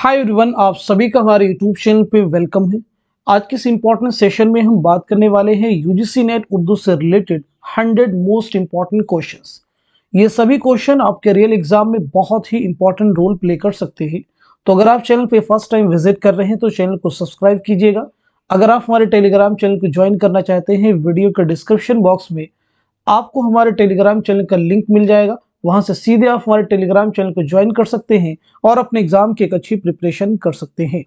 Hi everyone, आप सभी का हमारे यूट्यूब चैनल पे वेलकम है। आज के इस इम्पोर्टेंट सेशन में हम बात करने वाले हैं यूजीसी नेट उर्दू से रिलेटेड 100 मोस्ट इम्पॉर्टेंट क्वेश्चंस। ये सभी क्वेश्चन आपके रियल एग्जाम में बहुत ही इंपॉर्टेंट रोल प्ले कर सकते हैं। तो अगर आप चैनल पे फर्स्ट टाइम विजिट कर रहे हैं तो चैनल को सब्सक्राइब कीजिएगा। अगर आप हमारे टेलीग्राम चैनल को ज्वाइन करना चाहते हैं, वीडियो के डिस्क्रिप्शन बॉक्स में आपको हमारे टेलीग्राम चैनल का लिंक मिल जाएगा। वहां से सीधे आप हमारे टेलीग्राम चैनल को ज्वाइन कर सकते हैं और अपने एग्जाम की एक अच्छी प्रिपरेशन कर सकते हैं।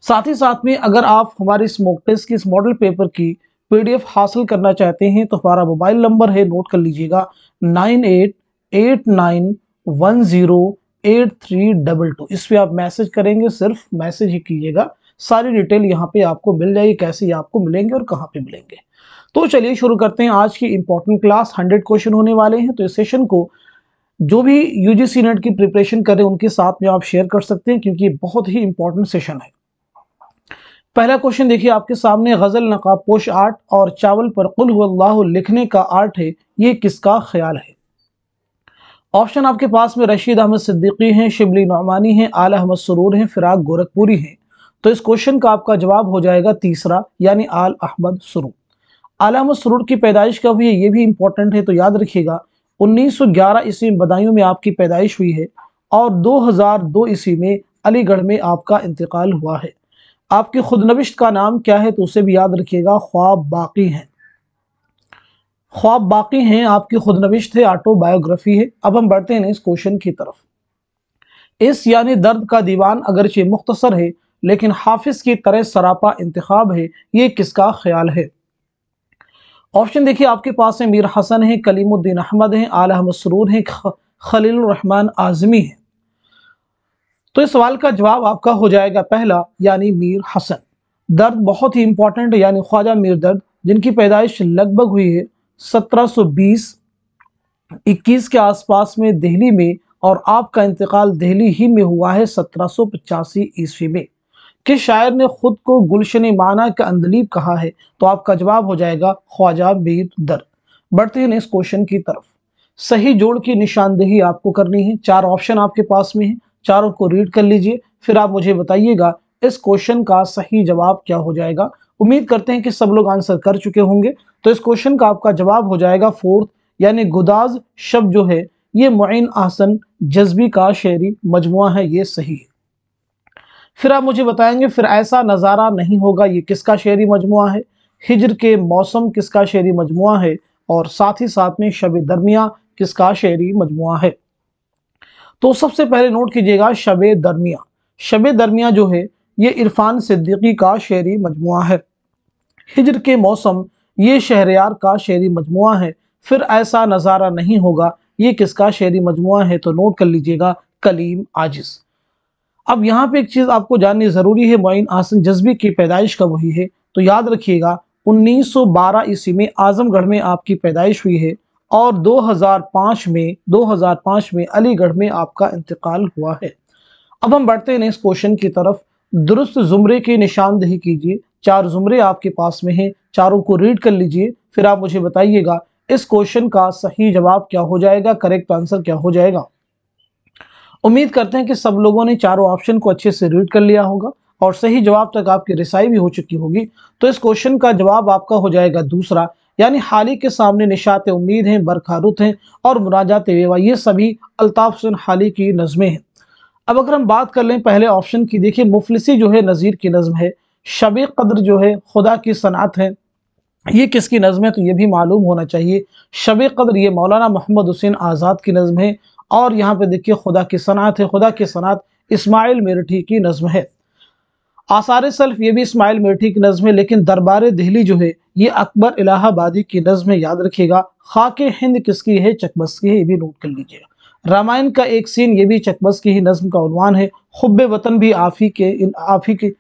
साथ ही साथ में अगर आप हमारे इस मॉक टेस्ट की इस मॉडल पेपर की पीडीएफ हासिल करना चाहते हैं तो हमारा मोबाइल नंबर है, नोट कर लीजिएगा 9889108322। इस पे आप मैसेज करेंगे, सिर्फ मैसेज ही कीजिएगा। सारी डिटेल यहाँ पे आपको मिल जाएगी, कैसे ये आपको मिलेंगे और कहाँ पे मिलेंगे। तो चलिए शुरू करते हैं आज की इंपॉर्टेंट क्लास। 100 क्वेश्चन होने वाले हैं, तो इस सेशन को जो भी यूजीसी नेट की प्रिपरेशन कर रहे हैं उनके साथ में आप शेयर कर सकते हैं, क्योंकि बहुत ही इंपॉर्टेंट सेशन है। पहला क्वेश्चन देखिए आपके सामने, गजल नकाबपोश आर्ट और चावल पर कुल हुवल्लाहु लिखने का आर्ट है, ये किसका ख्याल है? ऑप्शन आपके पास में रशीद अहमद सिद्दीकी हैं, शिबली नौमानी हैं, आला अहमद सुरूर हैं, फिराक गोरखपुरी हैं। तो इस क्वेश्चन का आपका जवाब हो जाएगा तीसरा, यानी आल अहमद सुरूर। आला अहमद सुरूर की पैदाइश कब हुई है, ये भी इंपॉर्टेंट है, तो याद रखिएगा 1911 ईस्वी में बदायूं में आपकी पैदाइश हुई है और 2002 ईस्वी में अलीगढ़ में आपका इंतकाल हुआ है। आपकी खुदनविश्त का नाम क्या है, तो उसे भी याद रखिएगा, ख्वाब बाकी हैं। ख्वाब बाकी हैं आपकी खुदनविश्त है, ऑटोबायोग्राफी है। अब हम बढ़ते हैं इस क्वेश्चन की तरफ। इस यानी दर्द का दीवान अगरचे मुख्तसर है लेकिन हाफिज की तरह सरापा इंतखाब है, ये किसका ख्याल है? ऑप्शन देखिए आपके पास है, मीर हसन है, कलीमुद्दीन अहमद हैं, आला अहमद सुरूर हैं, खलीलुर रहमान आजमी हैं। तो इस सवाल का जवाब आपका हो जाएगा पहला, यानी मीर हसन। दर्द बहुत ही इंपॉर्टेंट है, यानी ख्वाजा मीर दर्द, जिनकी पैदाइश लगभग हुई है 1720-21 के आसपास में दिल्ली में, और आपका इंतकाल दिल्ली ही में हुआ है 1785 ईस्वी में। किस शायर ने खुद को गुलशन माना का अंदलीब कहा है? तो आपका जवाब हो जाएगा ख्वाजा मीर दर्द। बढ़ते हैं इस क्वेश्चन की तरफ। सही जोड़ की निशानदेही आपको करनी है। 4 ऑप्शन आपके पास में है, चारों को रीड कर लीजिए, फिर आप मुझे बताइएगा इस क्वेश्चन का सही जवाब क्या हो जाएगा। उम्मीद करते हैं कि सब लोग आंसर कर चुके होंगे। तो इस क्वेश्चन का आपका जवाब हो जाएगा फोर्थ, यानी गुदाज शब्द जो है ये मुईन अहसन जज्बी का शेरी मजमुआ है, ये सही है। फिर आप मुझे बताएंगे फिर ऐसा नज़ारा नहीं होगा, ये किसका शेरी मजमुआ है? हिज्र के मौसम किसका शेरी मजमुआ है? और साथ ही साथ में शब दरमिया किसका शेरी मजमुआ है? तो सबसे पहले नोट कीजिएगा शब दरमिया। शब दरमिया जो है ये इरफान सिद्दीकी का शेरी मजमुआ है। हिज्र के मौसम ये शहरयार का शेरी मजमुआ है। फिर ऐसा नज़ारा नहीं होगा, ये किसका शेरी मजमुआ है? तो नोट कर लीजिएगा कलीम आजिज। अब यहाँ पे एक चीज आपको जाननी जरूरी है, मुईन अहसन जज्बी की पैदाइश कब हुई है? तो याद रखिएगा 1912 ईस्वी में आजमगढ़ में आपकी पैदाइश हुई है और 2005 में अलीगढ़ में आपका इंतकाल हुआ है। अब हम बढ़ते हैं इस क्वेश्चन की तरफ। दुरुस्त जुमरे की निशानदेही कीजिए। 4 जुमरे आपके पास में हैं, चारों को रीड कर लीजिए, फिर आप मुझे बताइएगा इस क्वेश्चन का सही जवाब क्या हो जाएगा, करेक्ट आंसर क्या हो जाएगा। उम्मीद करते हैं कि सब लोगों ने चारों ऑप्शन को अच्छे से रीड कर लिया होगा और सही जवाब तक आपकी रिसाई भी हो चुकी होगी। तो इस क्वेश्चन का जवाब आपका हो जाएगा दूसरा, यानी हाली के सामने निशात उम्मीद हैं, बरखारुत हैं और मुनाजात वेवा, ये सभी अल्ताफ हुसैन हाली की नज़में हैं। अब अगर हम बात कर लें पहले ऑप्शन की, देखिए मुफलिसी जो है नज़ीर की नज़म है, शब कद्र जो है खुदा की सनात है, ये किसकी नज़म है? तो ये भी मालूम होना चाहिए। शब कद्र ये मौलाना मोहम्मद हुसैन आज़ाद की नज़म है। और यहाँ पे देखिए खुदा की सनात है, खुदा की सनात इस्माइल मेरठी की नज़म है। आसार सल्फ ये भी इस्माइल मेरठी की नज़म है, लेकिन दरबार दिल्ली जो है ये अकबर इलाहाबादी की नज़म है, याद रखिएगा। खाके हिंद किसकी है? चकबस की है, ये भी नोट कर लीजिएगा। रामायण का एक सीन ये भी चकबस की ही नज़म का उन्वान है। हुब्बे वतन भी आफी की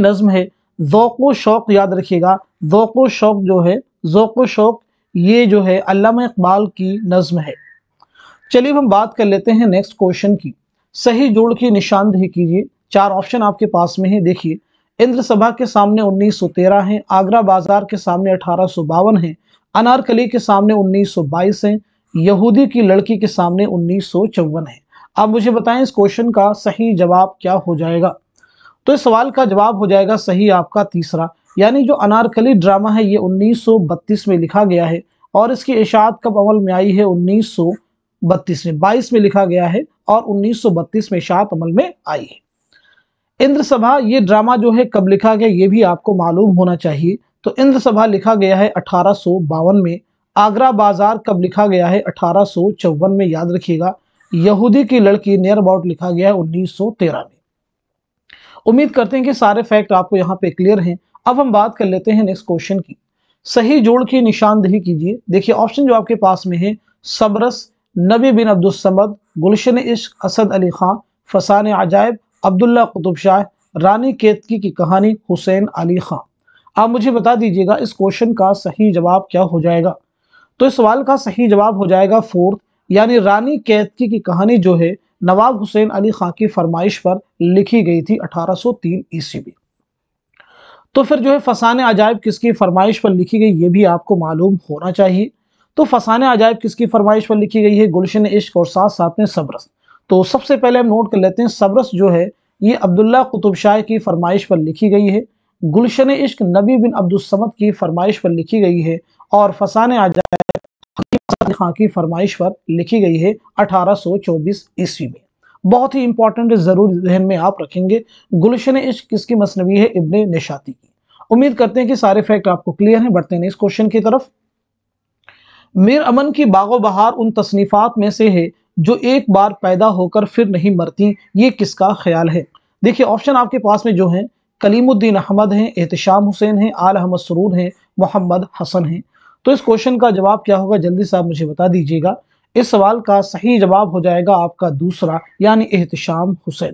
नज़म है। ज़ौक़ शौक़ याद रखिएगा, ज़ौक़ शौक़ जो है, ज़ौक़ शौक़ ये जो है अल्लामा इकबाल की नज़्म है। चलिए हम बात कर लेते हैं नेक्स्ट क्वेश्चन की। सही जोड़ की निशानदेही कीजिए। 4 ऑप्शन आपके पास में है, देखिए इंद्र सभा के सामने 1913 है, आगरा बाजार के सामने 1852 है, अनारकली के सामने 1922 है, यहूदी की लड़की के सामने 1954 है। आप मुझे बताएं इस क्वेश्चन का सही जवाब क्या हो जाएगा। तो इस सवाल का जवाब हो जाएगा सही आपका तीसरा, यानी जो अनारकली ड्रामा है ये 1932 में लिखा गया है और इसकी इशाअत कब अमल में आई है, 1932 में, 22 में लिखा गया है और 1932 में इशाअत अमल में आई है। इंद्र सभा ये ड्रामा जो है कब लिखा गया ये भी आपको मालूम होना चाहिए। तो इंद्र सभा लिखा गया है 1852 में। आगरा बाजार कब लिखा गया है, 1854 में, याद रखिएगा। यहूदी की लड़की नियर अबाउट लिखा गया है 1913 में। उम्मीद करते हैं कि सारे फैक्ट आपको यहाँ पे क्लियर हैं। अब हम बात कर लेते हैं नेक्स्ट क्वेश्चन की। सही जोड़ की निशानदेही कीजिए। देखिए ऑप्शन जो आपके पास में है, सबरस, नबी बिन अब्दुल समद, गुलशन इश्क, असद अली खां, फसान अजायब, अब्दुल्ला कुतुब शाह, रानी केतकी की कहानी, हुसैन अली खां। आप मुझे बता दीजिएगा इस क्वेश्चन का सही जवाब क्या हो जाएगा। तो इस सवाल का सही जवाब हो जाएगा फोर्थ, यानी रानी केतकी की कहानी जो है नवाब हुसैन अली खां की फरमाइश पर लिखी गई थी 1803 ईस्वी में। तो फिर जो है फसाने अजायब किसकी फरमाइश पर लिखी गई ये भी आपको मालूम होना चाहिए। तो फसाने अजायब किसकी फरमाइश पर लिखी गई है, गुलशन इश्क और साथ साथ में सबरस। तो सबसे पहले हम नोट कर लेते हैं, सबरस जो है ये अब्दुल्ला कुतुब शाह की फरमाइश पर लिखी गई है, गुलशन इश्क नबी बिन अब्दुल समद की फरमाइश पर लिखी गई है और फसाने अजायब खां की फरमाइश पर लिखी गई है 1824 ईस्वी में। बहुत ही इंपॉर्टेंट है, जरूर ध्यान में आप रखेंगे। गुलशन इश्क किसकी मसनवी है, इब्ने निशाती की। उम्मीद करते हैं कि सारे फैक्ट आपको क्लियर हैं। बढ़ते हैं इस क्वेश्चन की तरफ। मीर अमन की बागो बहार उन तसनीफात में से है जो एक बार पैदा होकर फिर नहीं मरती, ये किसका ख्याल है। देखिए ऑप्शन आपके पास में जो है, कलीमुद्दीन अहमद हैं, एहतशाम हुसैन हैं, आल अहमद सरूर हैं, मोहम्मद हसन हैं। तो इस क्वेश्चन का जवाब क्या होगा, जल्दी से आप मुझे बता दीजिएगा। इस सवाल का सही जवाब हो जाएगा आपका दूसरा, यानी एहतशाम हुसैन।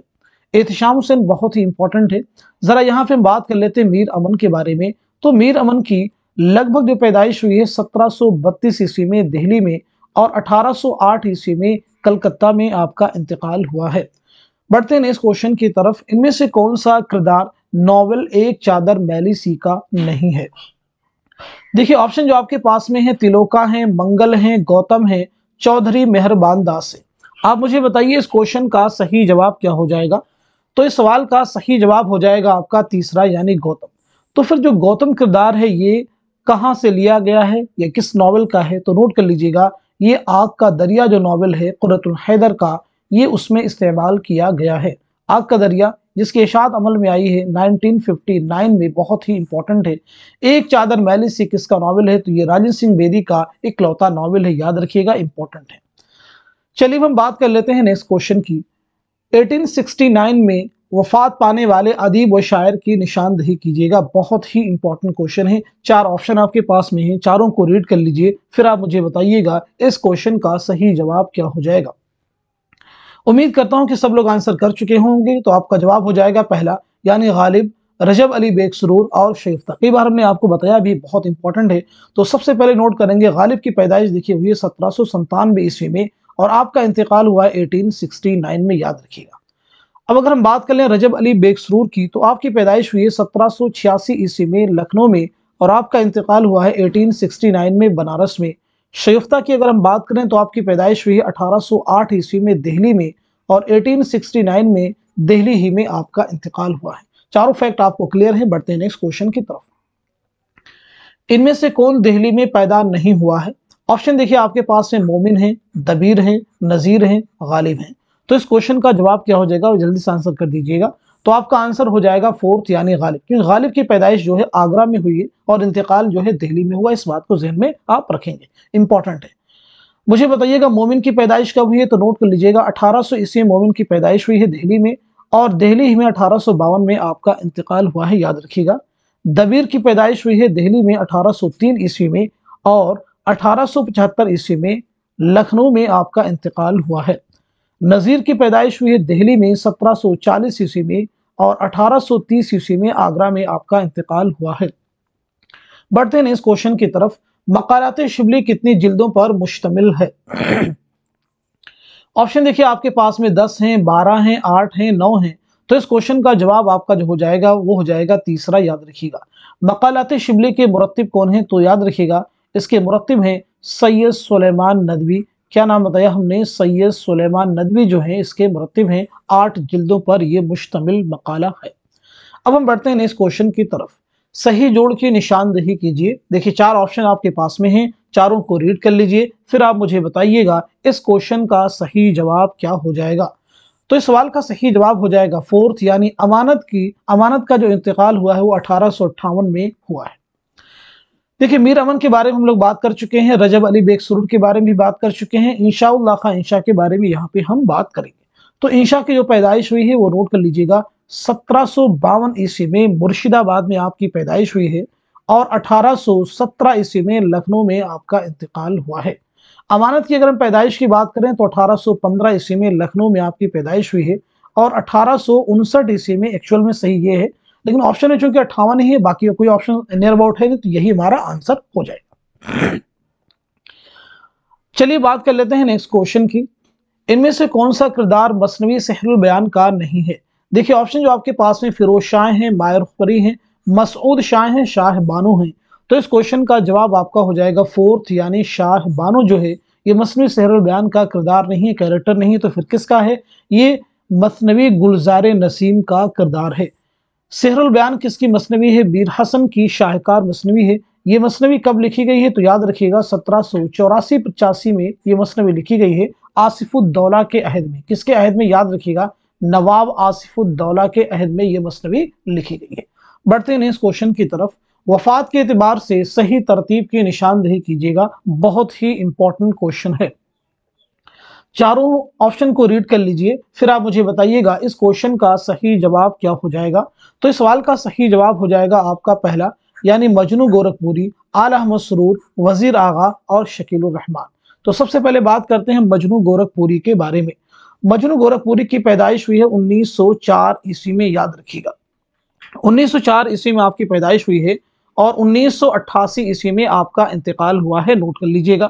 एहतशाम हुसैन बहुत ही इंपॉर्टेंट है। जरा यहाँ पे हम बात कर लेते हैं मीर अमन के बारे में। तो मीर अमन की लगभग जो पैदाइश हुई है 1732 ईस्वी में दिल्ली में और 1808 ईस्वी में कलकत्ता में आपका इंतकाल हुआ है। बढ़ते हैं इस क्वेश्चन की तरफ। इनमें से कौन सा किरदार नॉवेल एक चादर मैली सी का नहीं है। देखिए ऑप्शन जो आपके पास में है, तिलोका है, मंगल है, गौतम है, चौधरी मेहरबान दास है। आप मुझे बताइए इस क्वेश्चन का सही जवाब क्या हो जाएगा। तो इस सवाल का सही जवाब हो जाएगा आपका तीसरा, यानी गौतम। तो फिर जो गौतम किरदार है ये कहां से लिया गया है या किस नॉवेल का है, तो नोट कर लीजिएगा, ये आग का दरिया जो नॉवेल है कुर्रतुल हैदर का, ये उसमें इस्तेमाल किया गया है। आग का दरिया जिसकी इशाअत अमल में आई है 1959 में, बहुत ही इंपॉर्टेंट है। एक चादर मैली सी किसका नॉवेल है, तो ये राजेंद्र सिंह बेदी का इकलौता नॉवेल है, याद रखिएगा, इंपॉर्टेंट है। चलिए हम बात कर लेते हैं नेक्स्ट क्वेश्चन की। 1869 में वफात पाने वाले अदीब व शायर की निशानदेही कीजिएगा। बहुत ही इंपॉर्टेंट क्वेश्चन है। चार ऑप्शन आपके पास में है, चारों को रीड कर लीजिए, फिर आप मुझे बताइएगा इस क्वेश्चन का सही जवाब क्या हो जाएगा। उम्मीद करता हूं कि सब लोग आंसर कर चुके होंगे। तो आपका जवाब हो जाएगा पहला, यानी गालिब, रजब अली बेग सुरूर और शरीफ्ता। कई बार हमने आपको बताया भी, बहुत इंपॉर्टेंट है। तो सबसे पहले नोट करेंगे, गालिब की पैदाइश देखिए हुई है 1797 ईस्वी में और आपका इंतकाल हुआ है 1869 में, याद रखिएगा। अब अगर हम बात कर लें रजब अली बेग सुरूर की, तो आपकी पैदाइश हुई है 1786 ईस्वी में लखनऊ में और आपका इंतकाल हुआ है 1869 में बनारस में। शरीफ्ता की अगर हम बात करें तो आपकी पैदाइश हुई है 1808 ईस्वी में दिल्ली में और 1869 में दिल्ली ही में आपका इंतकाल हुआ है। चारों फैक्ट आपको क्लियर है। बढ़ते हैं नेक्स्ट क्वेश्चन की तरफ। इनमें से कौन दिल्ली में पैदा नहीं हुआ है। ऑप्शन देखिए आपके पास में, मोमिन है, दबीर है, नजीर है, गालिब है। तो इस क्वेश्चन का जवाब क्या हो जाएगा, जल्दी से आंसर कर दीजिएगा। तो आपका आंसर हो जाएगा फोर्थ, यानी गालिब, क्योंकि गालिब की पैदाइश जो है आगरा में हुई है और इंतकाल जो है दिल्ली में हुआ। इस बात को ज़हन में आप रखेंगे, इंपॉर्टेंट है। मुझे बताइएगा मोमिन की पैदाइश कब हुई है, तो नोट कर लीजिएगा 1800 ईस्वी में मोमिन की पैदाइश हुई है दिल्ली में और दिल्ली में 1852 में आपका इंतकाल हुआ है, याद रखिएगा। दबीर की पैदाइश हुई है दिल्ली में 1803 ईस्वी में और 1875 ईस्वी में लखनऊ में आपका इंतकाल हुआ है। नज़ीर की पैदाइश हुई है दिल्ली में 1740 ईस्वी में और 1830 ईस्वी में आगरा में आपका इंतकाल हुआ है। बढ़ते हैं इस क्वेश्चन की तरफ। मकालात शिबली कितनी जिल्दों पर मुश्तमिल है। ऑप्शन देखिए आपके पास में 10 हैं, 12 हैं, 8 हैं, 9 हैं। तो इस क्वेश्चन का जवाब आपका जो हो जाएगा वो हो जाएगा तीसरा, याद रखिएगा। मकालात शिबली के मुरत्तिब कौन है, तो याद रखिएगा इसके मुरत्तिब हैं सैयद सुलेमान नदवी, क्या नाम बताया हमने, सैयद सुलेमान नदवी जो है इसके मुरत्तिब हैं। 8 जिल्दों पर यह मुश्तमिल मकाला है। अब हम बढ़ते हैं नेक्स्ट क्वेश्चन की तरफ। सही जोड़ की निशानदेही कीजिए। देखिए 4 ऑप्शन आपके पास में हैं, चारों को रीड कर लीजिए, फिर आप मुझे बताइएगा इस क्वेश्चन का सही जवाब क्या हो जाएगा। तो इस सवाल का सही जवाब हो जाएगा फोर्थ, यानी अमानत का जो इंतकाल हुआ है वो 1858 में हुआ है। देखिए मीर अमन के बारे में हम लोग बात कर चुके हैं, रजब अली बेग सुरूर के बारे में भी बात कर चुके हैं, इंशाउल्लाह खां इंशा के बारे में यहाँ पे हम बात करेंगे। तो इंशा की जो पैदाइश हुई है वो नोट कर लीजिएगा, 1752 ईस्वी में मुर्शिदाबाद में आपकी पैदाइश हुई है और 1817 ईस्वी में लखनऊ में आपका इंतकाल हुआ है। अमानत की अगर हम पैदाइश की बात करें तो 1815 ईस्वी में लखनऊ में आपकी पैदाइश हुई है और 1859 ईस्वी में, एक्चुअल में सही ये है लेकिन ऑप्शन में चूंकि 58 ही है, बाकी कोई ऑप्शन नियर अबाउट है नहीं, तो यही हमारा आंसर हो जाएगा। चलिए बात कर लेते हैं नेक्स्ट क्वेश्चन की। इनमें से कौन सा किरदार मसनवी सेहरुल बयान का नहीं है। देखिए ऑप्शन जो आपके पास में फिरोज शाह हैं, मायर खुरी हैं, मसऊद शाह हैं, शाह बानो हैं। तो इस क्वेश्चन का जवाब आपका हो जाएगा फोर्थ, यानी शाह बानो जो है ये मसनवी सेहरुल बयान का किरदार नहीं है, कैरेक्टर नहीं है। तो फिर किसका है, ये मसनवी गुलजार नसीम का किरदार है। सेहरुल बयान किसकी मसनवी है, मीर हसन की शाहकार मसनवी है। ये मसनवी कब लिखी गई है, तो याद रखिएगा 1784-85 में ये मसनवी लिखी गई है, आसिफुद्दौला के अहद में। किसके अहद में, याद रखिएगा नवाब आसिफुद्दौला के अहद में ये मसनवी लिखी गई है। बढ़ते हैं इस क्वेश्चन की तरफ। वफात के एतबार से सही तरतीब की निशानदेही कीजिएगा, बहुत ही इंपॉर्टेंट क्वेश्चन है। चारों ऑप्शन को रीड कर लीजिए, फिर आप मुझे बताइएगा इस क्वेश्चन का सही जवाब क्या हो जाएगा। तो इस सवाल का सही जवाब हो जाएगा आपका पहला, यानी मजनू गोरखपुरी, आला मसरूर, वजीर आगा और शकीलुर रहमान। तो सबसे पहले बात करते हैं मजनू गोरखपुरी के बारे में। मजनू गोरखपुरी की पैदाइश हुई है 1904 ईस्वी में, याद रखिएगा 1904 ईस्वी में आपकी पैदाइश हुई है और 1988 ईस्वी में आपका इंतकाल हुआ है, नोट कर लीजिएगा।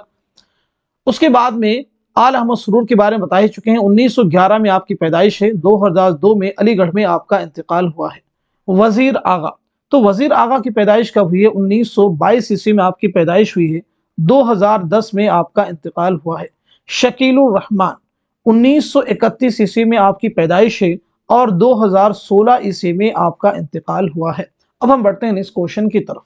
उसके बाद में आला मसरूर के बारे में बता ही चुके हैं, 1911 में आपकी पैदाइश है, 2002 में अलीगढ़ में आपका इंतकाल हुआ है। वजीर आगा, तो वजीर आगा की पैदाइश कब हुई है, 1922 ईस्वी में आपकी पैदाइश हुई है, 2010 में आपका इंतकाल हुआ है। शकीलुर रहमान 1931 ईस्वी में आपकी पैदाइश है और 2016 ईस्वी में आपका इंतकाल हुआ है। अब हम बढ़ते हैं इस क्वेश्चन की तरफ।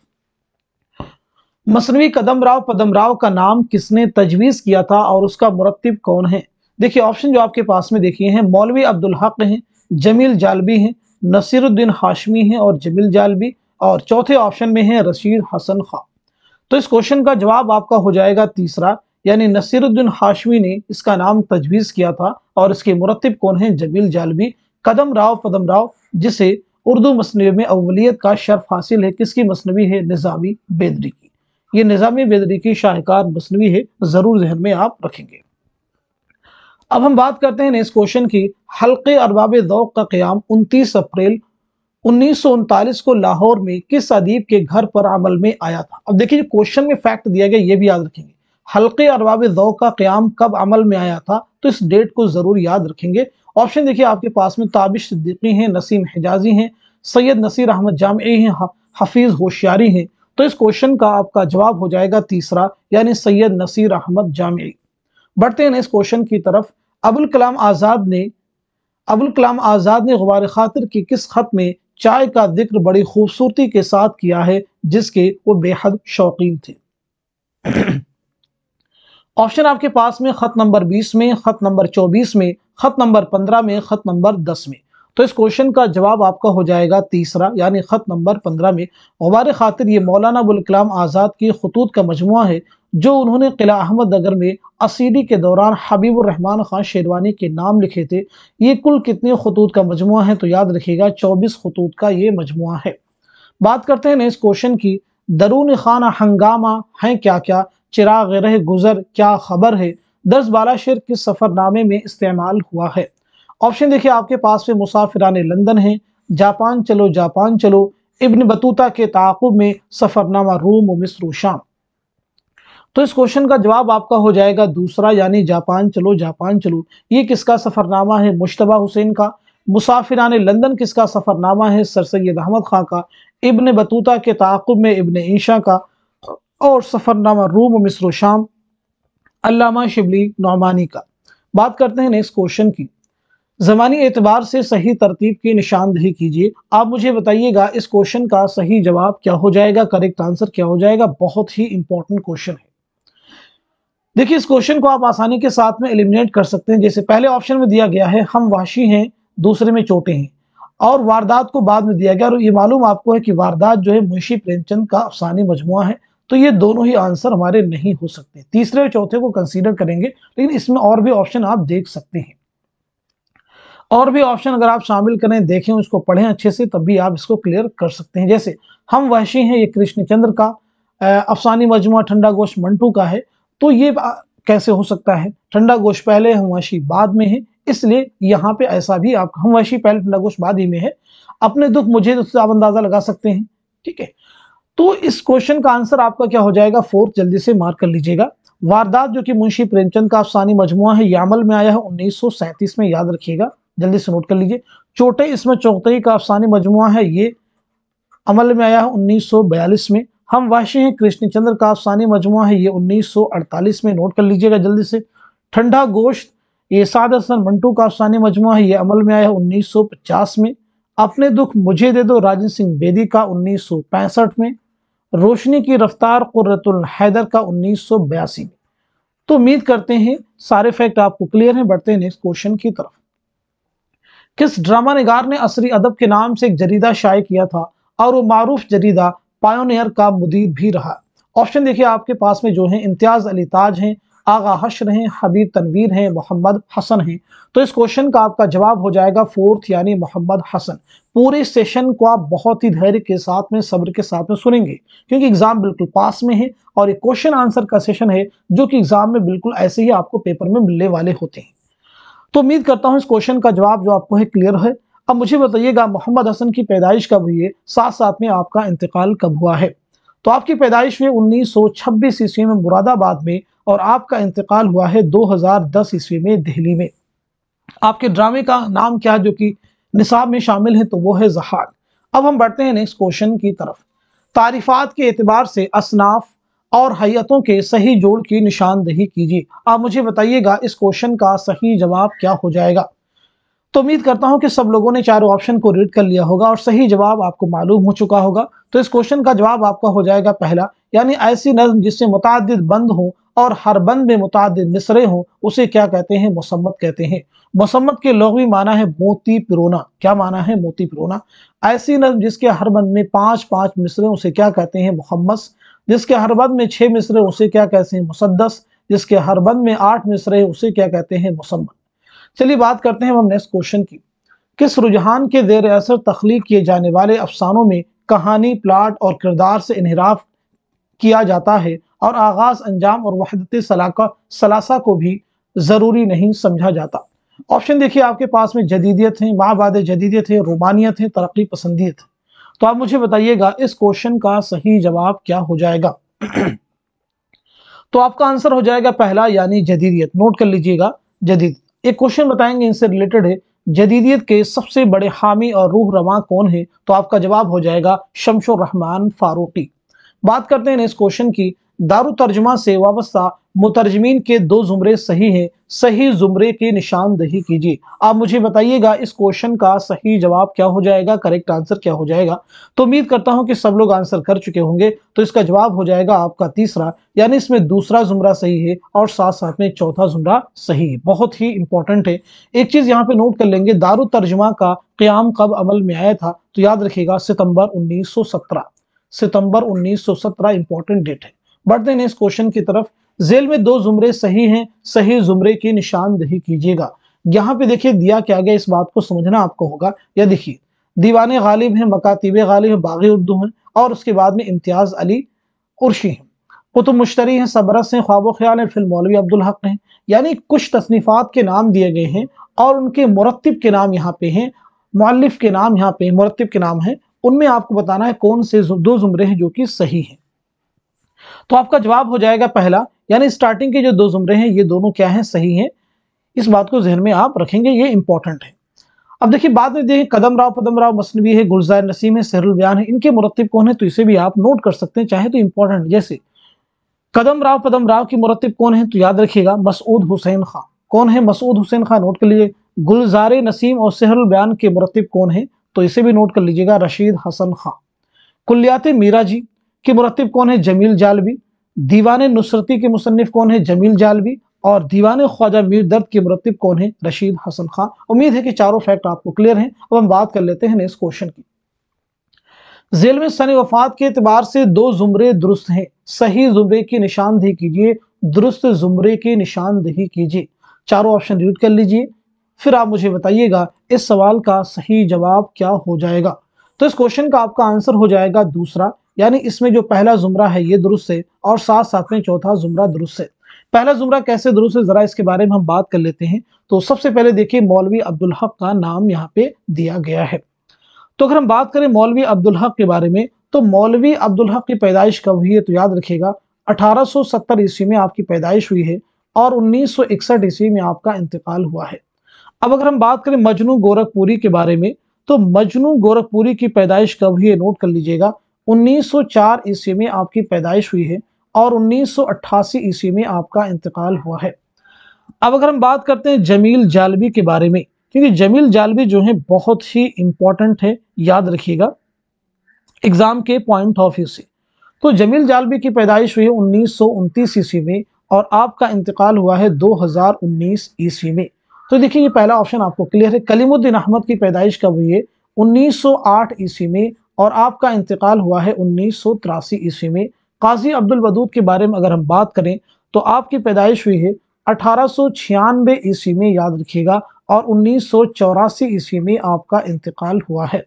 मसनवी कदमराव पदमराव का नाम किसने तजवीज़ किया था और उसका मुरत्तिब कौन है। देखिए ऑप्शन जो आपके पास में देखिए हैं, मौलवी अब्दुल हक हैं, जमील जालबी हैं, नसीरुद्दीन हाशमी हैं और जमील जालबी, और चौथे ऑप्शन में है रशीद हसन खां। तो इस क्वेश्चन का जवाब आपका हो जाएगा तीसरा, यानी नसीरुद्दीन हाशमी ने इसका नाम तजवीज़ किया था और इसके मुरत्तिब कौन है, जमील जालबी। कदमराव पदमराव जिसे उर्दू मसनवी में अव्वलियत का शर्फ हासिल है, किसकी मसनवी है, निज़ामी बेदरी की। ये निज़ामी बेदरी की शाहकार मसनवी है, जरूर ज़हन में आप रखेंगे। अब हम बात करते हैं इस क्वेश्चन की। हल्के अरबाब ज़ौक़ का क़याम 29 अप्रैल 1939 को लाहौर में किस अदीब के घर पर अमल में आया था। अब देखिए जो क्वेश्चन में फैक्ट दिया गया ये भी याद रखेंगे, हल्के अरबाब ज़ौक़ का क़याम कब अमल में आया था, तो इस डेट को जरूर याद रखेंगे। ऑप्शन देखिए आपके पास में, ताबिश सिद्दीकी हैं, नसीम हिजाजी हैं, सैयद नसीर अहमद जामिई हैं, हफीज होशियारी हैं। तो इस क्वेश्चन का आपका जवाब हो जाएगा तीसरा, यानी सैयद नसीर अहमद जामिई। बढ़ते हैं इस क्वेश्चन की तरफ। अबुल कलाम आज़ाद ने गुबार खातिर की किस खत में चाय का जिक्र बड़ी खूबसूरती के साथ किया है जिसके वो बेहद शौकीन थे। ऑप्शन आपके पास में खत नंबर 20 में, खत नंबर 24 में, खत नंबर 15 में, खत नंबर 10 में। तो इस क्वेश्चन का जवाब आपका हो जाएगा तीसरा, यानी खत नंबर 15 में। गुबार खातिर ये मौलाना अबुल कलाम आज़ाद की खतूत का मजमुआ है जो उन्होंने किला अहमद नगर में असीदी के दौरान हबीबुर रहमान खान शेरवानी के नाम लिखे थे। ये कुल कितने खतूत का मजमुआ है, तो याद रखिएगा 24 खतूत का ये मजमुआ है। बात करते हैं इस क्वेश्चन की। दरून खाना हंगामा है क्या क्या, चिराग रह गुजर क्या खबर है, दर्ज बाला शेर किस सफरनामे में इस्तेमाल हुआ है। ऑप्शन देखिए आपके पास में, मुसाफिरान लंदन है, जापान चलो, इब्न बतूता के ताक़ुब में, सफरनामा रूम व मिस्र व शाम। तो इस क्वेश्चन का जवाब आपका हो जाएगा दूसरा, यानी जापान चलो। ये किसका सफरनामा है, मुश्तबा हुसैन का। मुसाफिरान लंदन किसका सफरनामा है, सर सैयद अहमद खां का। इब्न बतूता के ताक़ुब में इब्न ईशा का। और सफरनामा रूम व मिस्र व शाम अल्लामा शिबली नौमानी का। बात करते हैं नेक्स्ट क्वेश्चन की। ज़मानी एतबार से सही तरतीब की निशानदही कीजिए। आप मुझे बताइएगा इस क्वेश्चन का सही जवाब क्या हो जाएगा, करेक्ट आंसर क्या हो जाएगा। बहुत ही इंपॉर्टेंट क्वेश्चन है। देखिए इस क्वेश्चन को आप आसानी के साथ में एलिमिनेट कर सकते हैं। जैसे पहले ऑप्शन में दिया गया है हम वाशी हैं, दूसरे में चोटे हैं, और वारदात को बाद में दिया गया, और ये मालूम आपको है कि वारदात जो है मुंशी प्रेमचंद का अफसानी मजमुआ है। तो ये दोनों ही आंसर हमारे नहीं हो सकते, तीसरे और चौथे को कंसीडर करेंगे, लेकिन इसमें और भी ऑप्शन आप देख सकते हैं। और भी ऑप्शन अगर आप शामिल करें, देखें, उसको पढ़ें अच्छे से, तब भी आप इसको क्लियर कर सकते हैं। जैसे हम वहशी हैं, ये कृष्णचंद्र का अफसानी मजमुआ ठंडा गोश मंटू का है। तो ये कैसे हो सकता है, ठंडा गोश पहले हम वहशी बाद में है, इसलिए यहाँ पे ऐसा भी आप हम वहशी पहले ठंडा गोश बाद ही में है। अपने दुख मुझे, उससे आप अंदाजा लगा सकते हैं। ठीक है, तो इस क्वेश्चन का आंसर आपका क्या हो जाएगा, फोर्थ, जल्दी से मार्क कर लीजिएगा। वारदात जो कि मुंशी प्रेमचंद का अफसानी मजमुआ है, ये अमल में आया है 1937 में, याद रखिएगा, जल्दी से नोट कर लीजिए। चोटे, इसमें चौथई का अफसानी मजमुआ है, ये अमल में आया है 1942 में। हम वाशी हैं, कृष्णचंद्र का अफसानी मजमुआ है, ये 1948 में, नोट कर लीजिएगा जल्दी से। ठंडा गोश्त, ये साद हसन मंटू का अफसानी मजमुआ है, ये अमल में आया है 1950 में। अपने दुख मुझे दे दो, राजन सिंह बेदी का 1965 में। रोशनी की रफ्तार, कुर्रतुल हैदर का 1982 में। तो उम्मीद करते हैं सारे फैक्ट आपको क्लियर हैं। बढ़ते हैं नेक्स्ट क्वेश्चन की तरफ। किस ड्रामा निगार ने असरी अदब के नाम से एक जरीदा शाये किया था और वो मारूफ जरीदा पायोनियर का मुदीर भी रहा? ऑप्शन देखिए आपके पास में जो है, इम्तियाज अली ताज हैं, आगा हश्र हैं, हबीब तनवीर हैं, मोहम्मद हसन हैं। तो इस क्वेश्चन का आपका जवाब हो जाएगा फोर्थ, यानी मोहम्मद हसन। पूरे सेशन को आप बहुत ही धैर्य के साथ में, सब्र के साथ में सुनेंगे, क्योंकि एग्जाम बिल्कुल पास में है और एक क्वेश्चन आंसर का सेशन है जो कि एग्जाम में बिल्कुल ऐसे ही आपको पेपर में मिलने वाले होते हैं। तो उम्मीद करता हूं इस क्वेश्चन का जवाब जो आपको है क्लियर है। अब मुझे बताइएगा मोहम्मद हसन की पैदाइश कब हुई है, साथ साथ में आपका इंतकाल कब हुआ है। तो आपकी पैदाइश हुई 1926 ईस्वी में मुरादाबाद में, और आपका इंतकाल हुआ है 2010 ईस्वी में दिल्ली में। आपके ड्रामे का नाम क्या है जो कि निसाब में शामिल है, तो वो है ज़हाक। अब हम बढ़ते हैं नेक्स्ट क्वेश्चन की तरफ। तारीफात के एतबार से असनाफ और हैयतों के सही जोड़ की निशानदही कीजिए। आप मुझे बताइएगा इस क्वेश्चन का सही जवाब क्या हो जाएगा। तो उम्मीद करता हूं कि सब लोगों ने चारों ऑप्शन को रीड कर लिया होगा और सही जवाब आपको मालूम हो चुका होगा। तो इस क्वेश्चन का जवाब आपका हो जाएगा पहला, यानी ऐसी नज़्म जिससे मुताद्दिद बंद हो और हर बंद में मुताद्दिद मिसरे हो, उसे क्या कहते हैं, मुसम्मत कहते हैं। मुसम्मत के लुग़वी माना है मोती पिरोना। क्या माना है, मोती पिरोना। ऐसी नज़्म जिसके हर बंद में 5-5 मिसरे, उसे क्या कहते हैं, मुहम्मस। जिसके हर बंद में 6 मिसरे, उसे क्या कहते हैं, मुसद्दस। जिसके हर बंद में 8 मिसरे, उसे क्या कहते हैं, मुसम्मत। चलिए बात करते हैं हम नेक्स्ट क्वेश्चन की। किस रुझान के ज़ेर असर तख्लीक किए जाने वाले अफसानों में कहानी, प्लाट और किरदार से इन्हिराफ किया जाता है और आगाज, अंजाम और वहदत सलासा को भी ज़रूरी नहीं समझा जाता? ऑप्शन देखिए आपके पास में, जदीदियत है, माबाद जदीदियत है, रोमानियत है, तरक्की पसंदियत है। तो आप मुझे बताइएगा इस क्वेश्चन का सही जवाब क्या हो जाएगा। तो आपका आंसर हो जाएगा पहला, यानी जदीदियत। नोट कर लीजिएगा, जदीद। एक क्वेश्चन बताएंगे इनसे रिलेटेड है, जदीदियत के सबसे बड़े हामी और रूह रवां कौन है? तो आपका जवाब हो जाएगा शमशुर रहमान फारूकी। बात करते हैं इस क्वेश्चन की। दारू तर्जुमा से वाबस्ता मुतरजमीन के 2 जुमरे सही हैं, सही जुमरे की निशानदही कीजिए। आप मुझे बताइएगा इस क्वेश्चन का सही जवाब क्या हो जाएगा, करेक्ट आंसर क्या हो जाएगा। तो उम्मीद करता हूं कि सब लोग आंसर कर चुके होंगे। तो इसका जवाब हो जाएगा आपका तीसरा, यानी इसमें दूसरा जुमरा सही है और साथ साथ में चौथा जुमरा सही है। बहुत ही इंपॉर्टेंट है। एक चीज यहाँ पे नोट कर लेंगे, दारू तर्जुमा का क़याम कब अमल में आया था? तो याद रखिएगा सितंबर 1917। सितंबर 1917 इंपॉर्टेंट डेट है। बढ़ते हैं इस क्वेश्चन की तरफ। जेल में 2 जुमरे सही हैं, सही जुमरे की निशानदही कीजिएगा। यहाँ पे देखिए दिया क्या गया, इस बात को समझना आपको होगा। या देखिए, दीवाने गालिब हैं, मकातिबे गालिब हैं, बागी उर्दू हैं, और उसके बाद में इम्तियाज अली उर्शी हैं, कुतुब मुश्तरी हैं, सबरस हैं, ख्वाब ख्याल हैं, फिर मौलवी अब्दुल हक हैं। यानी कुछ तसनीफात के नाम दिए गए हैं और उनके मुरत्तिब के नाम यहाँ पे हैं, मुअल्लिफ के नाम यहाँ पे, मुरत्तिब के नाम है। उनमें आपको बताना है कौन से 2 जुमरे हैं जो कि सही हैं। तो आपका जवाब हो जाएगा पहला, यानी स्टार्टिंग के जो 2 जुमरे हैं ये दोनों क्या हैं, सही हैं। इस बात को ज़हन में आप रखेंगे, ये इंपॉर्टेंट है। अब देखिए बाद में देखिए, कदम राव, पदम राव मसनवी है, गुलजार नसीम है, सहरुल बयान है, इनके मुरत्तिब कौन है? तो इसे भी आप नोट कर सकते हैं चाहे तो, इंपॉर्टेंट। जैसे कदम राव पदम राव की मुरत्तिब कौन है? तो याद रखिएगा मसूद हुसैन खां। कौन है मसूद हुसैन खां? नोट कर लीजिए। गुलजार नसीम और सेहरुल बयान के मुरत्तिब कौन है? तो इसे भी नोट कर लीजिएगा, रशीद हसन खां। कुल्लियात मीरा जी के मुरत्तिब कौन है? जमील जालवी। दीवान नुसरती के मुसन्निफ कौन है? जमील जालवी। और दीवान ख्वाजा मीर दर्द के मुरत्तिब कौन है? रशीद हसन खां। उम्मीद है कि चारों फैक्ट आपको क्लियर हैं। अब हम बात कर लेते हैं नेक्स्ट क्वेश्चन की। झेल में सन वफात के एतबार से दो जुमरे दुरुस्त हैं, सही जुमरे की निशानदेही कीजिए, दुरुस्त जुमरे की निशानदेही कीजिए। चारों ऑप्शन रीड कर लीजिए, फिर आप मुझे बताइएगा इस सवाल का सही जवाब क्या हो जाएगा। तो इस क्वेश्चन का आपका आंसर हो जाएगा दूसरा, यानी इसमें जो पहला जुमरा है ये दुरुस्त है और साथ साथ में चौथा जुमरा दुरुस्त है। पहला जुमरा कैसे दुरुस्त है, जरा इसके बारे में हम बात कर लेते हैं। तो सबसे पहले देखिए मौलवी अब्दुल हक का नाम यहाँ पे दिया गया है। तो अगर हम बात करें मौलवी अब्दुल हक के बारे में, तो मौलवी अब्दुल हक की पैदाइश कब हुई है? तो याद रखिएगा 1870 ईस्वी में आपकी पैदाइश हुई है और 1961 ईस्वी में आपका इंतकाल हुआ है। अब अगर हम बात करें मजनू गोरखपुरी के बारे में, तो मजनू गोरखपुरी की पैदाइश कब हुई है? नोट कर लीजिएगा 1904 ईस्वी में आपकी पैदाइश हुई है और 1988 ईस्वी में आपका इंतकाल हुआ है। अब अगर हम बात करते हैं जमील जालवी के बारे में, क्योंकि जमील जालवी जो है बहुत ही इंपॉर्टेंट है, याद रखिएगा एग्जाम के पॉइंट ऑफ व्यू से। तो जमील जालवी की पैदाइश हुई है 1929 ईस्वी में और आपका इंतकाल हुआ है 2019 ईस्वी में। तो देखिए ये पहला ऑप्शन आपको क्लियर है। कलीमुद्दीन अहमद की पैदाइश कब हुई है? 1908 ईस्वी में और आपका इंतकाल हुआ है 1983 ईस्वी में। काजी अब्दुल वदूद के बारे में अगर हम बात करें तो आपकी पैदाइश हुई है 1896 ईस्वी में, याद रखिएगा, और 1984 ईस्वी में आपका इंतकाल हुआ है।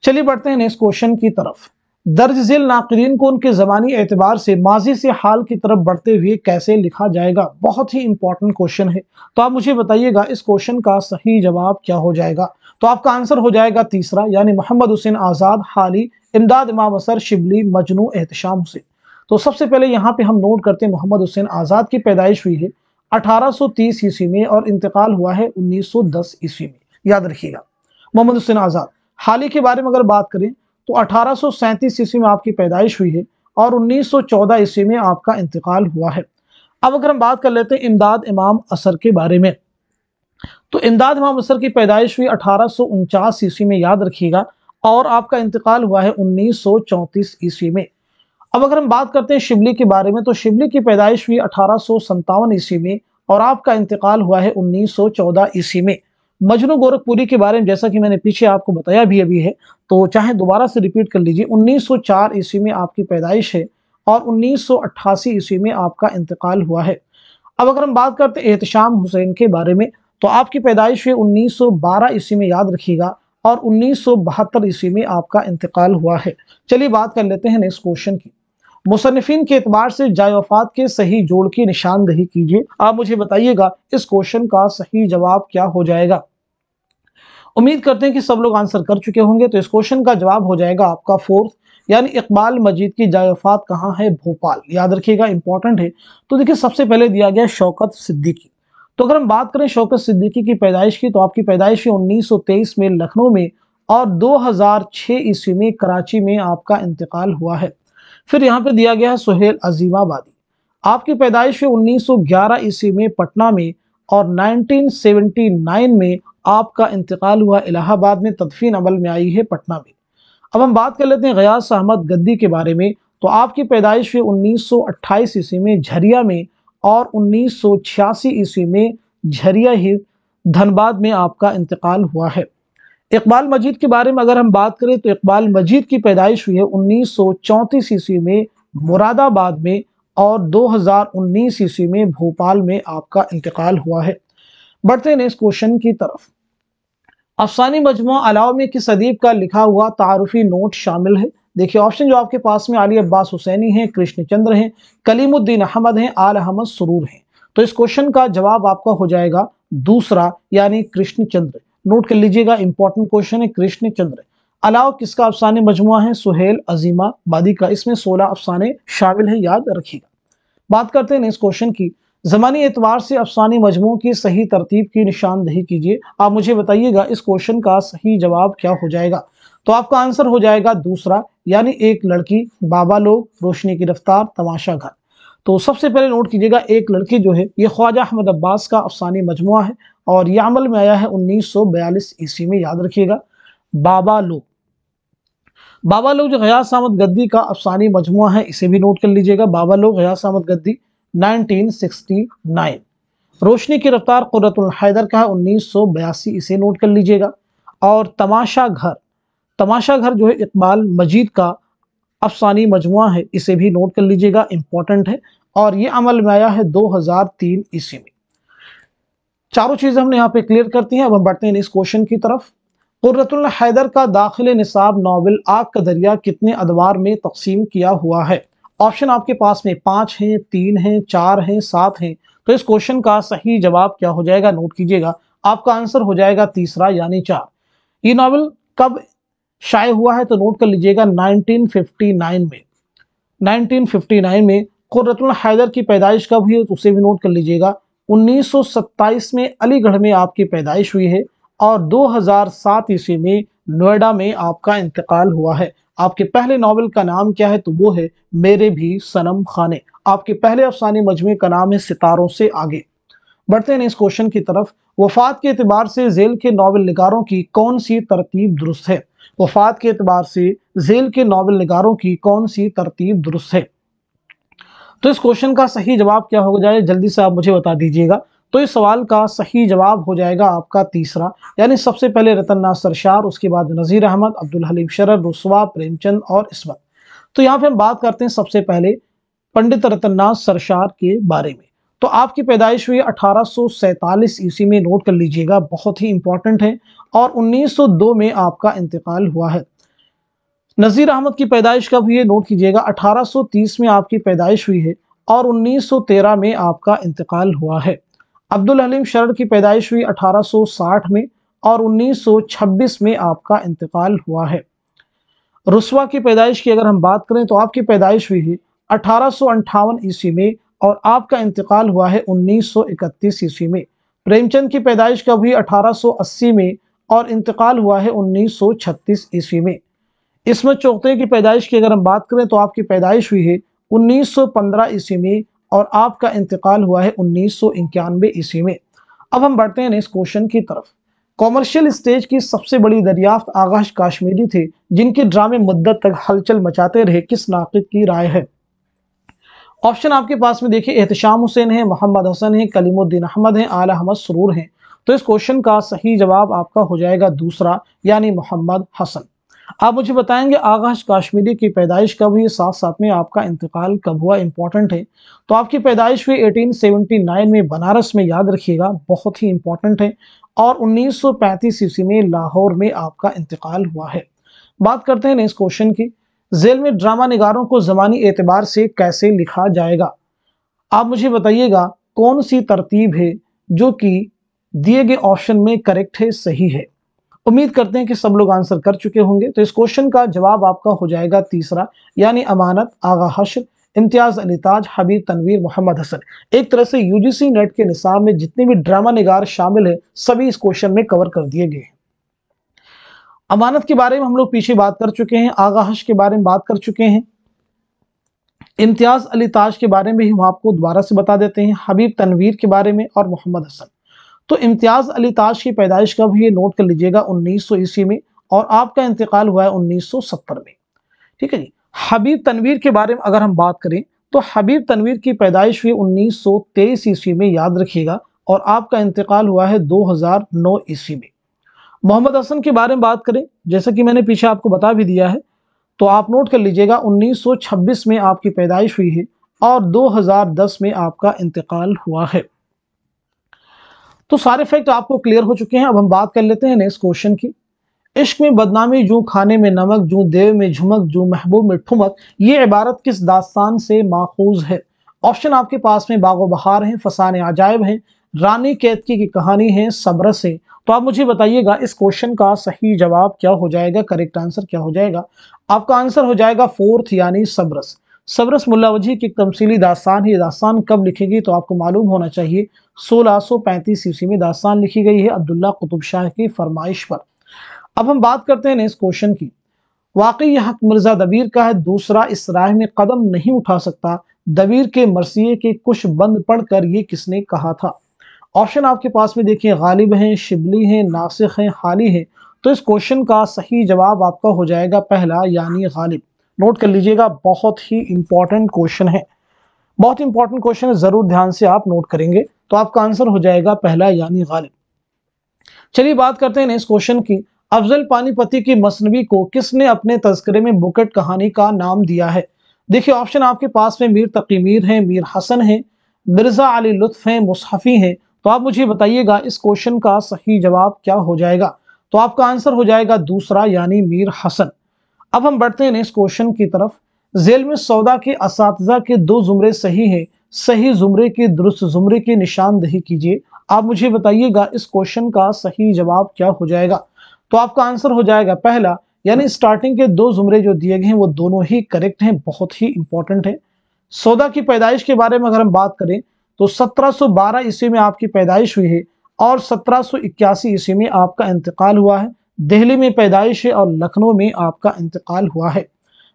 चलिए बढ़ते हैं नेक्स्ट क्वेश्चन की तरफ। दर्ज झेल नाक़िदीन को उनके ज़मानी एतबार से माजी से हाल की तरफ बढ़ते हुए कैसे लिखा जाएगा? बहुत ही इंपॉर्टेंट क्वेश्चन है। तो आप मुझे बताइएगा इस क्वेश्चन का सही जवाब क्या हो जाएगा। तो आपका आंसर हो जाएगा तीसरा, यानी मोहम्मद हुसैन आज़ाद, हाली, इमदाद इमाम असर, शिबली, मजनू, एहतशाम हुसैन। तो सबसे पहले यहाँ पे हम नोट करते हैं मोहम्मद हुसैन आज़ाद की पैदाइश हुई है 1830 ईस्वी में और इंतकाल हुआ है 1910 ईस्वी में, याद रखिएगा मोहम्मद हुसैन आज़ाद। हाली के बारे में अगर बात करें तो 1837 ईस्वी में आपकी पैदाइश हुई है और 1914 ईस्वी में आपका इंतकाल हुआ है। अब अगर हम बात कर लेते हैं इमदाद इमाम असर के बारे में, तो इमदाद इमाम असर की पैदाइश हुई 1849 ईस्वी में, याद रखिएगा, और आपका इंतकाल हुआ है 1934 ईस्वी में। अब अगर हम बात करते हैं शिबली के बारे में, तो शिबली की पैदाइश हुई 1857 ईस्वी में और आपका इंतकाल हुआ है 1914 ईस्वी में। मजनू गोरखपुरी के बारे में जैसा कि मैंने पीछे आपको बताया भी अभी है, तो चाहे दोबारा से रिपीट कर लीजिए। 1904 ईस्वी में आपकी पैदाइश है और 1988 ईस्वी में आपका इंतकाल हुआ है। अब अगर हम बात करते हैं एहतशाम हुसैन के बारे में, तो आपकी पैदाइश हुई 1912 ईस्वी में, याद रखिएगा, और 1972 ईस्वी में आपका इंतकाल हुआ है। चलिए बात कर लेते हैं नेक्स्ट क्वेश्चन की। मुसन्निफिन के एतबार से जाए वफात के सही जोड़ की निशानदेही कीजिए। आप मुझे बताइएगा इस क्वेश्चन का सही जवाब क्या हो जाएगा। उम्मीद करते हैं कि सब लोग आंसर कर चुके होंगे। तो इस क्वेश्चन का जवाब हो जाएगा आपका फोर्थ, यानी इकबाल मजीद की जाए वफात कहाँ है? भोपाल, याद रखिएगा, इंपॉर्टेंट है। तो देखिए सबसे पहले दिया गया शौकत सिद्दीकी। तो अगर हम बात करें शौकत सिद्दीकी की पैदाइश की, तो आपकी पैदाइश है 1923 में लखनऊ में और 2006 ईस्वी में कराची में आपका इंतकाल हुआ है। फिर यहाँ पे दिया गया है सुहेल अजीमाबादी। आपकी पैदाइश है 1911 ईस्वी में पटना में और 1979 में आपका इंतकाल हुआ इलाहाबाद में, तदफीन अमल में आई है पटना में। अब हम बात कर लेते हैं गयास अहमद गद्दी के बारे में। तो आपकी पैदाइश हुई 1928 ईस्वी में झरिया में और 1986 ईस्वी में झरिया ही धनबाद में आपका इंतकाल हुआ है। इकबाल मजीद के बारे में अगर हम बात करें तो इकबाल मजीद की पैदाइश हुई है 1934 ईस्वी में मुरादाबाद में और 2019 ईस्वी में भोपाल में आपका इंतकाल हुआ है। बढ़ते हैं नेक्स्ट क्वेश्चन की तरफ। अफसानी मजमुआ अलाव में किस अदीब का लिखा हुआ तारुफी नोट शामिल है? देखिए ऑप्शन जो आपके पास में अली अब्बास हुसैनी हैं, कृष्णचंद्र हैं, कलीमुद्दीन अहमद हैं, आल अहमद सुरूर हैं। तो इस क्वेश्चन का जवाब आपका हो जाएगा दूसरा, यानी कृष्णचंद्र। नोट कर लीजिएगा, इंपॉर्टेंट क्वेश्चन है कृष्णचंद्र। अलाव किसका अफसाने मजमुआ है? सुहेल अजीमाबादी का। इसमें 16 अफसाने शामिल है, याद रखिएगा। बात करते हैं नेक्स्ट क्वेश्चन की। ज़मानी एतबार से अफसानी मजमुओं की सही तरतीब की निशानदेही कीजिए। आप मुझे बताइएगा इस क्वेश्चन का सही जवाब क्या हो जाएगा। तो आपका आंसर हो जाएगा दूसरा, यानी एक लड़की, बाबा लोग, रोशनी की रफ्तार, तमाशा घर। तो सबसे पहले नोट कीजिएगा, एक लड़की जो है ये ख्वाजा अहमद अब्बास का अफसानी मजमुआ है और ये अमल में आया है 1942 ईस्वी में, याद रखिएगा। बाबा लोग, बाबा लोग जो गयास अहमद गद्दी का अफसानी मजमुआ है, इसे भी नोट कर लीजिएगा। बाबा लोग गयास अहमद गद्दी 1969। रोशनी की रफ्तार कुर्रतुल हैदर का है 1982, इसे नोट कर लीजिएगा। और तमाशा घर, तमाशा घर जो है इकबाल मजीद का अफसानी मजमुआ है, इसे भी नोट कर लीजिएगा, इंपॉर्टेंट है। और ये अमल में आया है 2003 ईस्वी में। चारों चीजें हमने यहाँ पे क्लियर करती हैं। अब हम बढ़ते हैं इस क्वेश्चन की तरफ। कुर्रतुल हैदर का दाखिल निसाब नॉवेल आग का दरिया कितने अदवार में तकसीम किया हुआ है? ऑप्शन आपके पास में 5 हैं, 3 हैं, 4 हैं, 7 हैं। तो इस क्वेश्चन का सही जवाब क्या हो जाएगा, नोट कीजिएगा। आपका आंसर हो जाएगा तीसरा, यानी 4। ये नॉवेल कब शाये हुआ है, तो नोट कर लीजिएगा 1959 में। 1959 में। कुर्रतुल हैदर की पैदाइश कब हुई है, तो उसे भी नोट कर लीजिएगा। 1927 में अलीगढ़ में आपकी पैदाइश हुई है और 2007 ईस्वी में नोएडा में आपका इंतकाल हुआ है। आपके पहले नॉवेल का नाम क्या है, तो वो है मेरे भी सनम खाने। आपके पहले अफसानी मजमे का नाम है सितारों से आगे। बढ़ते हैं इस क्वेश्चन की तरफ। वफात के एतबार से झेल के नॉवेल निगारों की कौन सी तरतीब दुरुस्त है? वफात के एतबार से झेल के नॉवेल निगारों की कौन सी तरतीब दुरुस्त है? तो इस क्वेश्चन का सही जवाब क्या हो जाए, जल्दी से आप मुझे बता दीजिएगा। तो इस सवाल का सही जवाब हो जाएगा आपका तीसरा, यानी सबसे पहले रतन नासर शार, उसके बाद नज़ीर अहमद, अब्दुल हलीम शरर, रुस्वा, प्रेमचंद और इस्मत। तो यहाँ पे हम बात करते हैं सबसे पहले पंडित रतन नासर शार के बारे में। तो आपकी पैदाइश हुई 1847 ईस्वी में, नोट कर लीजिएगा, बहुत ही इंपॉर्टेंट है। और 1902 में आपका इंतकाल हुआ है। नज़ीर अहमद की पैदाइश कब हुई है, नोट कीजिएगा, 1830 में आपकी पैदाइश हुई है और 1913 में आपका इंतकाल हुआ है। अब्दुल हलीम शरर की पैदाइश हुई 1860 में और 1926 में आपका इंतकाल हुआ है। रुस्वा की पैदाइश की अगर हम बात करें तो आपकी पैदाइश हुई है 1858 ईस्वी में और आपका इंतकाल हुआ है 1931 ईस्वी में। प्रेमचंद की पैदाइश कब हुई, 1880 में और इंतकाल हुआ है 1936 ईस्वी में। इस्मत चोगते की पैदाइश की अगर हम बात करें तो आपकी पैदाइश हुई है 1915 ईस्वी में और आपका इंतकाल हुआ है 1991 ईस्वी में। अब हम बढ़ते हैं इस क्वेश्चन की तरफ। कॉमर्शियल स्टेज की सबसे बड़ी दरियाफ्त आगाश काश्मीरी थे, जिनके ड्रामे मुद्दत तक हलचल मचाते रहे, किस नाक़िद की राय है? ऑप्शन आपके पास में देखिए, एहतशाम हुसैन है, मोहम्मद हसन है, कलीमुद्दीन अहमद है, आला अहमद सुरूर हैं। तो इस क्वेश्चन का सही जवाब आपका हो जाएगा दूसरा, यानी मोहम्मद हसन। आप मुझे बताएंगे आगाश काश्मीरी की पैदाइश कब हुई, साथ साथ में आपका इंतकाल कब हुआ, इंपॉर्टेंट है। तो आपकी पैदाइश हुई 1879 में बनारस में, याद रखिएगा, बहुत ही इंपॉर्टेंट है। और 1935 ईस्वी में लाहौर में आपका इंतकाल हुआ है। बात करते हैं इस क्वेश्चन की। जेल में ड्रामा निगारों को ज़मानी एतबार से कैसे लिखा जाएगा? आप मुझे बताइएगा कौन सी तरतीब है जो कि दिए गए ऑप्शन में करेक्ट है, सही है। उम्मीद करते हैं कि सब लोग आंसर कर चुके होंगे। तो इस क्वेश्चन का जवाब आपका हो जाएगा तीसरा, यानी अमानत, आगा हश्र, इम्तियाज अली ताज, हबीब तनवीर, मोहम्मद हसन। एक तरह से यूजीसी नेट के निसाब में जितने भी ड्रामा निगार शामिल है, सभी इस क्वेश्चन में कवर कर दिए गए हैं। अमानत के बारे में हम लोग पीछे बात कर चुके हैं, आगा हश्र के बारे में बात कर चुके हैं, इम्तियाज अली ताज के बारे में हम आपको दोबारा से बता देते हैं, हबीब तनवीर के बारे में और मोहम्मद हसन। तो इम्तियाज अली ताज की पैदाइश कब हुई है, नोट कर लीजिएगा, 1900 ईस्वी में और आपका इंतकाल हुआ है 1970 में। ठीक है जी। हबीब तनवीर के बारे में अगर हम बात करें तो हबीब तनवीर की पैदाइश हुई 1923 ईस्वी में, याद रखिएगा, और आपका इंतकाल हुआ है 2009 ईस्वी में। मोहम्मद हसन के बारे में बात करें, जैसा कि मैंने पीछे आपको बता भी दिया है, तो आप नोट कर लीजिएगा 1926 में आपकी पैदाइश हुई है और 2010 में आपका इंतकाल हुआ है। तो सारे फैक्ट आपको क्लियर हो चुके हैं। अब हम बात कर लेते हैं नेक्स्ट क्वेश्चन की। इश्क में बदनामी जूं खाने में नमक, जूं देव में झुमक, जूं महबूब में ठुमक, ये इबारत किस दास्तान से माखूज है? ऑप्शन आपके पास में बागो बहार है, फसाने अजायब है, रानी केतकी की कहानी है, सबरस है। तो आप मुझे बताइएगा इस क्वेश्चन का सही जवाब क्या हो जाएगा, करेक्ट आंसर क्या हो जाएगा? आपका आंसर हो जाएगा फोर्थ, यानी सबरस। सबरस मुल्ला वजी की एक तमसीली दास्तान है। दास्तान कब लिखेगी तो आपको मालूम होना चाहिए, 1635 ईस्वी में दास्तान लिखी गई है अब्दुल्ला कुतुब शाह की फरमाइश पर। अब हम बात करते हैं इस क्वेश्चन की। वाकई यह हक मिर्जा दबीर का है, दूसरा इस राह में कदम नहीं उठा सकता दबीर के मरसिए के कुछ बंद पढ़कर ये किसने कहा था? ऑप्शन आपके पास में देखिए गालिब हैं, शिबली हैं, नासिख हैं, हाली हैं। तो इस क्वेश्चन का सही जवाब आपका हो जाएगा पहला यानी गालिब। नोट कर लीजिएगा, बहुत ही इंपॉर्टेंट क्वेश्चन है, बहुत इंपॉर्टेंट क्वेश्चन है, जरूर ध्यान से आप नोट करेंगे। तो आपका आंसर हो जाएगा पहला यानी गालिब। चलिए बात करते हैं इस क्वेश्चन की। अफजल पानीपती की मसनवी को किसने अपने तज़किरे में बुकेट कहानी का नाम दिया है? देखिए ऑप्शन आपके पास में मीर तकी मीर है, मीर हसन है, मिर्जा अली लुत्फ है, मुसहफी है। तो आप मुझे बताइएगा इस क्वेश्चन का सही जवाब क्या हो जाएगा? तो आपका आंसर हो जाएगा दूसरा यानी मीर हसन। अब हम बढ़ते हैं इस क्वेश्चन की तरफ। जेल में सौदा के असातिज़ा के दो जुमरे सही हैं, सही जुमरे के दुरुस्त जुमरे की निशानदही कीजिए। आप मुझे बताइएगा इस क्वेश्चन का सही जवाब क्या हो जाएगा? तो आपका आंसर हो जाएगा पहला यानी स्टार्टिंग के दो जुमरे जो दिए गए हैं वो दोनों ही करेक्ट हैं, बहुत ही इंपॉर्टेंट है। सौदा की पैदाइश के बारे में अगर हम बात करें तो 1712 ईस्वी में आपकी पैदाइश हुई है और 1781 ईस्वी में आपका इंतकाल हुआ है। दिल्ली में पैदाइश है और लखनऊ में आपका इंतकाल हुआ है।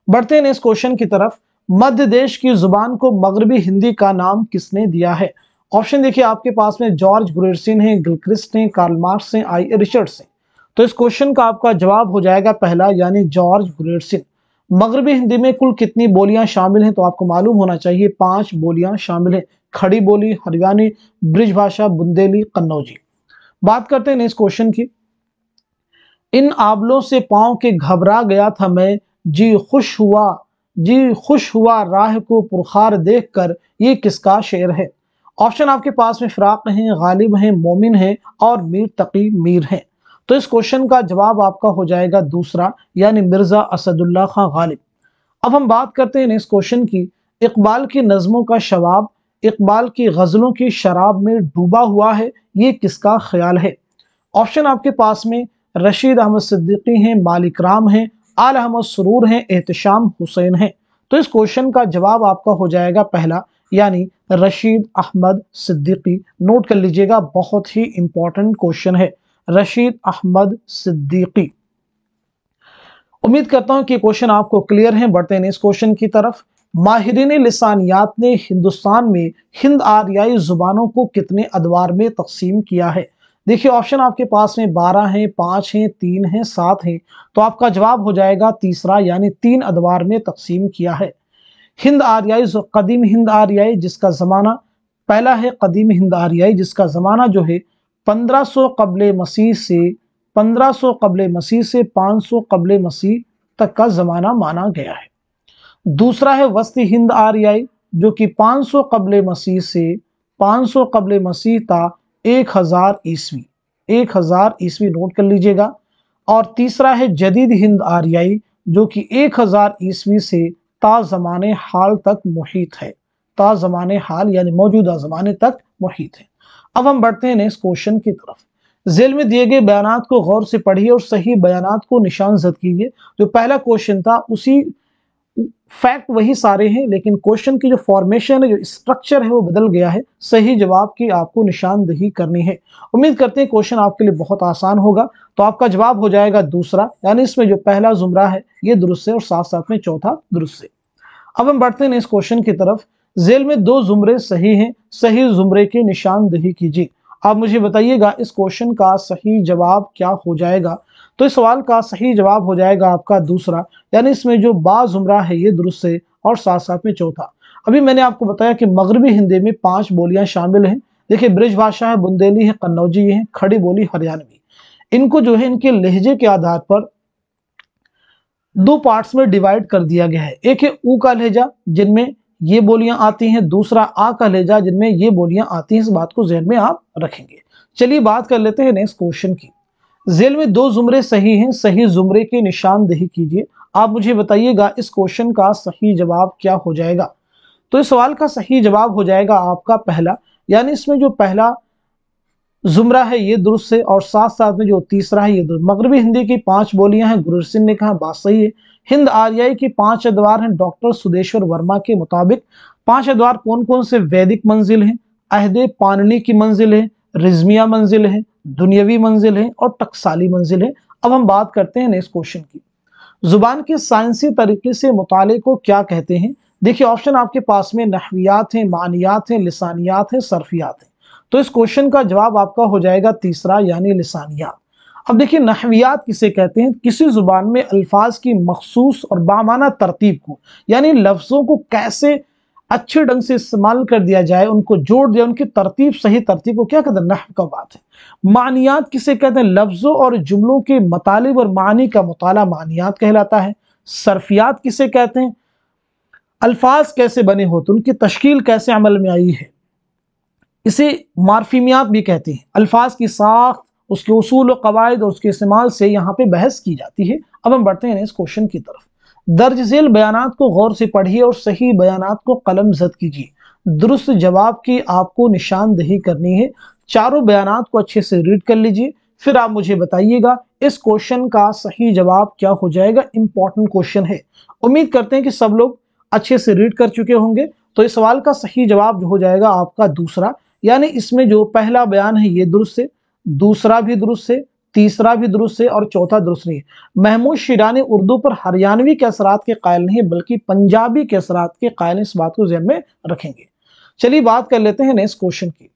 बढ़ते हैं इस क्वेश्चन की तरफ। मध्य देश की जुबान को मगरबी हिंदी का नाम किसने दिया है? ऑप्शन देखिए आपके पास में जॉर्ज ग्रेरसिन है, गिलक्रिस्ट है, कार्ल मार्क्स है, आई रिचर्ड्स है। तो इस क्वेश्चन का आपका जवाब हो जाएगा पहला यानी जॉर्ज ग्रेरसिन। मगरबी हिंदी में कुल कितनी बोलियां शामिल हैं? तो आपको मालूम होना चाहिए 5 बोलियां शामिल हैं। खड़ी बोली, हरियाणी, ब्रिज भाषा, बुंदेली, कन्नौजी। बात करते हैं इस क्वेश्चन की। इन आबलों से पांव के घबरा गया था मैं, जी खुश हुआ राह को पुरखार देखकर, ये किसका शेर है? ऑप्शन आपके पास में फिराक हैं, गालिब हैं, मोमिन हैं और मीर तकी मीर हैं। तो इस क्वेश्चन का जवाब आपका हो जाएगा दूसरा यानी मिर्जा असदुल्ला खां गालिब। अब हम बात करते हैं इस क्वेश्चन की। इकबाल की नज़मों का शवाब इकबाल की गज़लों की शराब में डूबा हुआ है, ये किसका ख्याल है? ऑप्शन आपके पास में रशीद अहमद सिद्दीकी हैं, मालिक राम हैं, आल अहमद सुरूर हैं, एहतशाम हुसैन हैं। तो इस क्वेश्चन का जवाब आपका हो जाएगा पहला यानी रशीद अहमद सिद्दीकी। नोट कर लीजिएगा, बहुत ही इंपॉर्टेंट क्वेश्चन है, रशीद अहमद सिद्दीकी। उम्मीद करता हूं कि क्वेश्चन आपको क्लियर है। बढ़ते हैं इस क्वेश्चन की तरफ। माहिरीन लिसानियात ने हिंदुस्तान में हिंद आर्याई जुबानों को कितने अदवार में तकसीम किया है? देखिए ऑप्शन आपके पास में 12 हैं, 5 हैं, 3 हैं, 7 हैं। तो आपका जवाब हो जाएगा तीसरा यानी 3 अदवार में तकसीम किया है। हिंद आर्याई, कदीम हिंद आर्याई जिसका ज़माना पहला है, कदीम हिंद आर्याई जिसका ज़माना जो है 1500 कबले मसीह से 500 कबले मसीह तक का ज़माना माना गया है। दूसरा है वस्ती हिंद आर्याई जो कि 500 कबले मसीह से 500 कबले मसीह ता 1000 ईस्वी 1000 ईस्वी। नोट कर लीजिएगा। और तीसरा है जदीद हिंद आर्याई जो कि 1000 ईस्वी से ता ज़माने हाल तक मुहित है, ता ज़माने हाल यानी मौजूदा ज़माने तक मुहित है। अब हम बढ़ते हैं इस क्वेश्चन की तरफ। जेल में दिए गए बयानात को गौर से पढ़िए और सही बयानात को निशान जद कीजिए। जो पहला क्वेश्चन था उसी फैक्ट वही सारे हैं, लेकिन क्वेश्चन की जो फॉर्मेशन है, जो स्ट्रक्चर है वो बदल गया है। सही जवाब की आपको निशानदही करनी है। उम्मीद करते हैं क्वेश्चन आपके लिए बहुत आसान होगा। तो आपका जवाब हो जाएगा दूसरा यानी इसमें जो पहला जुमरा है ये दुरुस्त है और साथ साथ में चौथा दुरुस्त है। अब हम बढ़ते हैं इस क्वेश्चन की तरफ। जेल में दो जुमरे सही हैं, सही जुमरे की निशानदही कीजिए। आप मुझे बताइएगा इस क्वेश्चन का सही जवाब क्या हो जाएगा? तो इस सवाल का सही जवाब हो जाएगा आपका दूसरा यानी इसमें जो बा जुमरा है ये दुरुस्त है और साथ साथ में चौथा। अभी मैंने आपको बताया कि मगरबी हिंदी में 5 बोलियां शामिल हैं। देखिए ब्रिज भाषा है, बुंदेली है, कन्नौजी है, खड़ी बोली हरियाणवी। इनको जो है इनके लहजे के आधार पर 2 पार्ट्स में डिवाइड कर दिया गया है। एक है ऊ का लहजा जिनमें ये बोलियां आती हैं, दूसरा आ का लहजा जिनमें ये बोलियां आती हैं। इस बात को ज़हन में आप रखेंगे। चलिए बात कर लेते हैं नेक्स्ट क्वेश्चन की। जेल में 2 जुमरे सही हैं, सही जुमरे की निशानदही कीजिए। आप मुझे बताइएगा इस क्वेश्चन का सही जवाब क्या हो जाएगा? तो इस सवाल का सही जवाब हो जाएगा आपका पहला यानी इसमें जो पहला जुमरा है ये दुरुस्त है और साथ साथ में जो तीसरा है ये दुरुस्त। मगरबी हिंदी की 5 बोलियां हैं, गुरसिन ने कहा, बात सही है। हिंद आर्याई की 5 अदवार हैं डॉक्टर सुदेश्वर वर्मा के मुताबिक। 5 अदवार कौन कौन से? वैदिक मंजिल है, अहदे पाणिनी की मंजिल है, रिजमिया मंजिल है, दुनियावी मंजिल है और टकसाली मंजिल है। अब हम बात करते हैं नेक्स्ट क्वेश्चन की। जुबान के साइंसी तरीके से मुताले को क्या कहते हैं? देखिए ऑप्शन आपके पास में नहवियात हैं, मानियात हैं, लिसानियात हैं, सर्फियात हैं। तो इस क्वेश्चन का जवाब आपका हो जाएगा तीसरा यानी लिसानियात। अब देखिए नहवियात किसे कहते हैं? किसी जुबान में अल्फाज की मखसूस और बामाना तरतीब को, यानी लफ्जों को कैसे अच्छे ढंग से इस्तेमाल कर दिया जाए, उनको जोड़ दिया, उनकी तरतीब, सही तरतीब को क्या कहते हैं? नहव का बात है। मानियात किसे कहते हैं? लफ्जों और जुमलों के मतलब और मानी का मुताला मानियात कहलाता है। सर्फियात किसे कहते हैं? अल्फाज कैसे बने होते, उनकी तश्कील कैसे अमल में आई है, इसे मार्फीमियात भी कहते हैं। अल्फाज की साख्त, उसके उसूल और कवायद और उसके इस्तेमाल से यहाँ पे बहस की जाती है। अब हम बढ़ते हैं इस क्वेश्चन की तरफ। दर्ज झेल बयानात को गौर से पढ़िए और सही बयानात को कलम जद कीजिए। दुरुस्त जवाब की आपको निशानदही करनी है। चारों बयानात को अच्छे से रीड कर लीजिए, फिर आप मुझे बताइएगा इस क्वेश्चन का सही जवाब क्या हो जाएगा। इंपॉर्टेंट क्वेश्चन है, उम्मीद करते हैं कि सब लोग अच्छे से रीड कर चुके होंगे। तो इस सवाल का सही जवाब जो हो जाएगा आपका दूसरा, यानी इसमें जो पहला बयान है ये दुरुस्त है, दूसरा भी दुरुस्त है, तीसरा भी दुरुस्त है और चौथा दुरुस्त नहीं है। महमूद शिरानी उर्दू पर हरियाणवी के असरात के कायल नहीं बल्कि पंजाबी के असरात के कायल, इस बात को ध्यान में रखेंगे। चलिए बात कर लेते हैं नेक्स्ट क्वेश्चन की।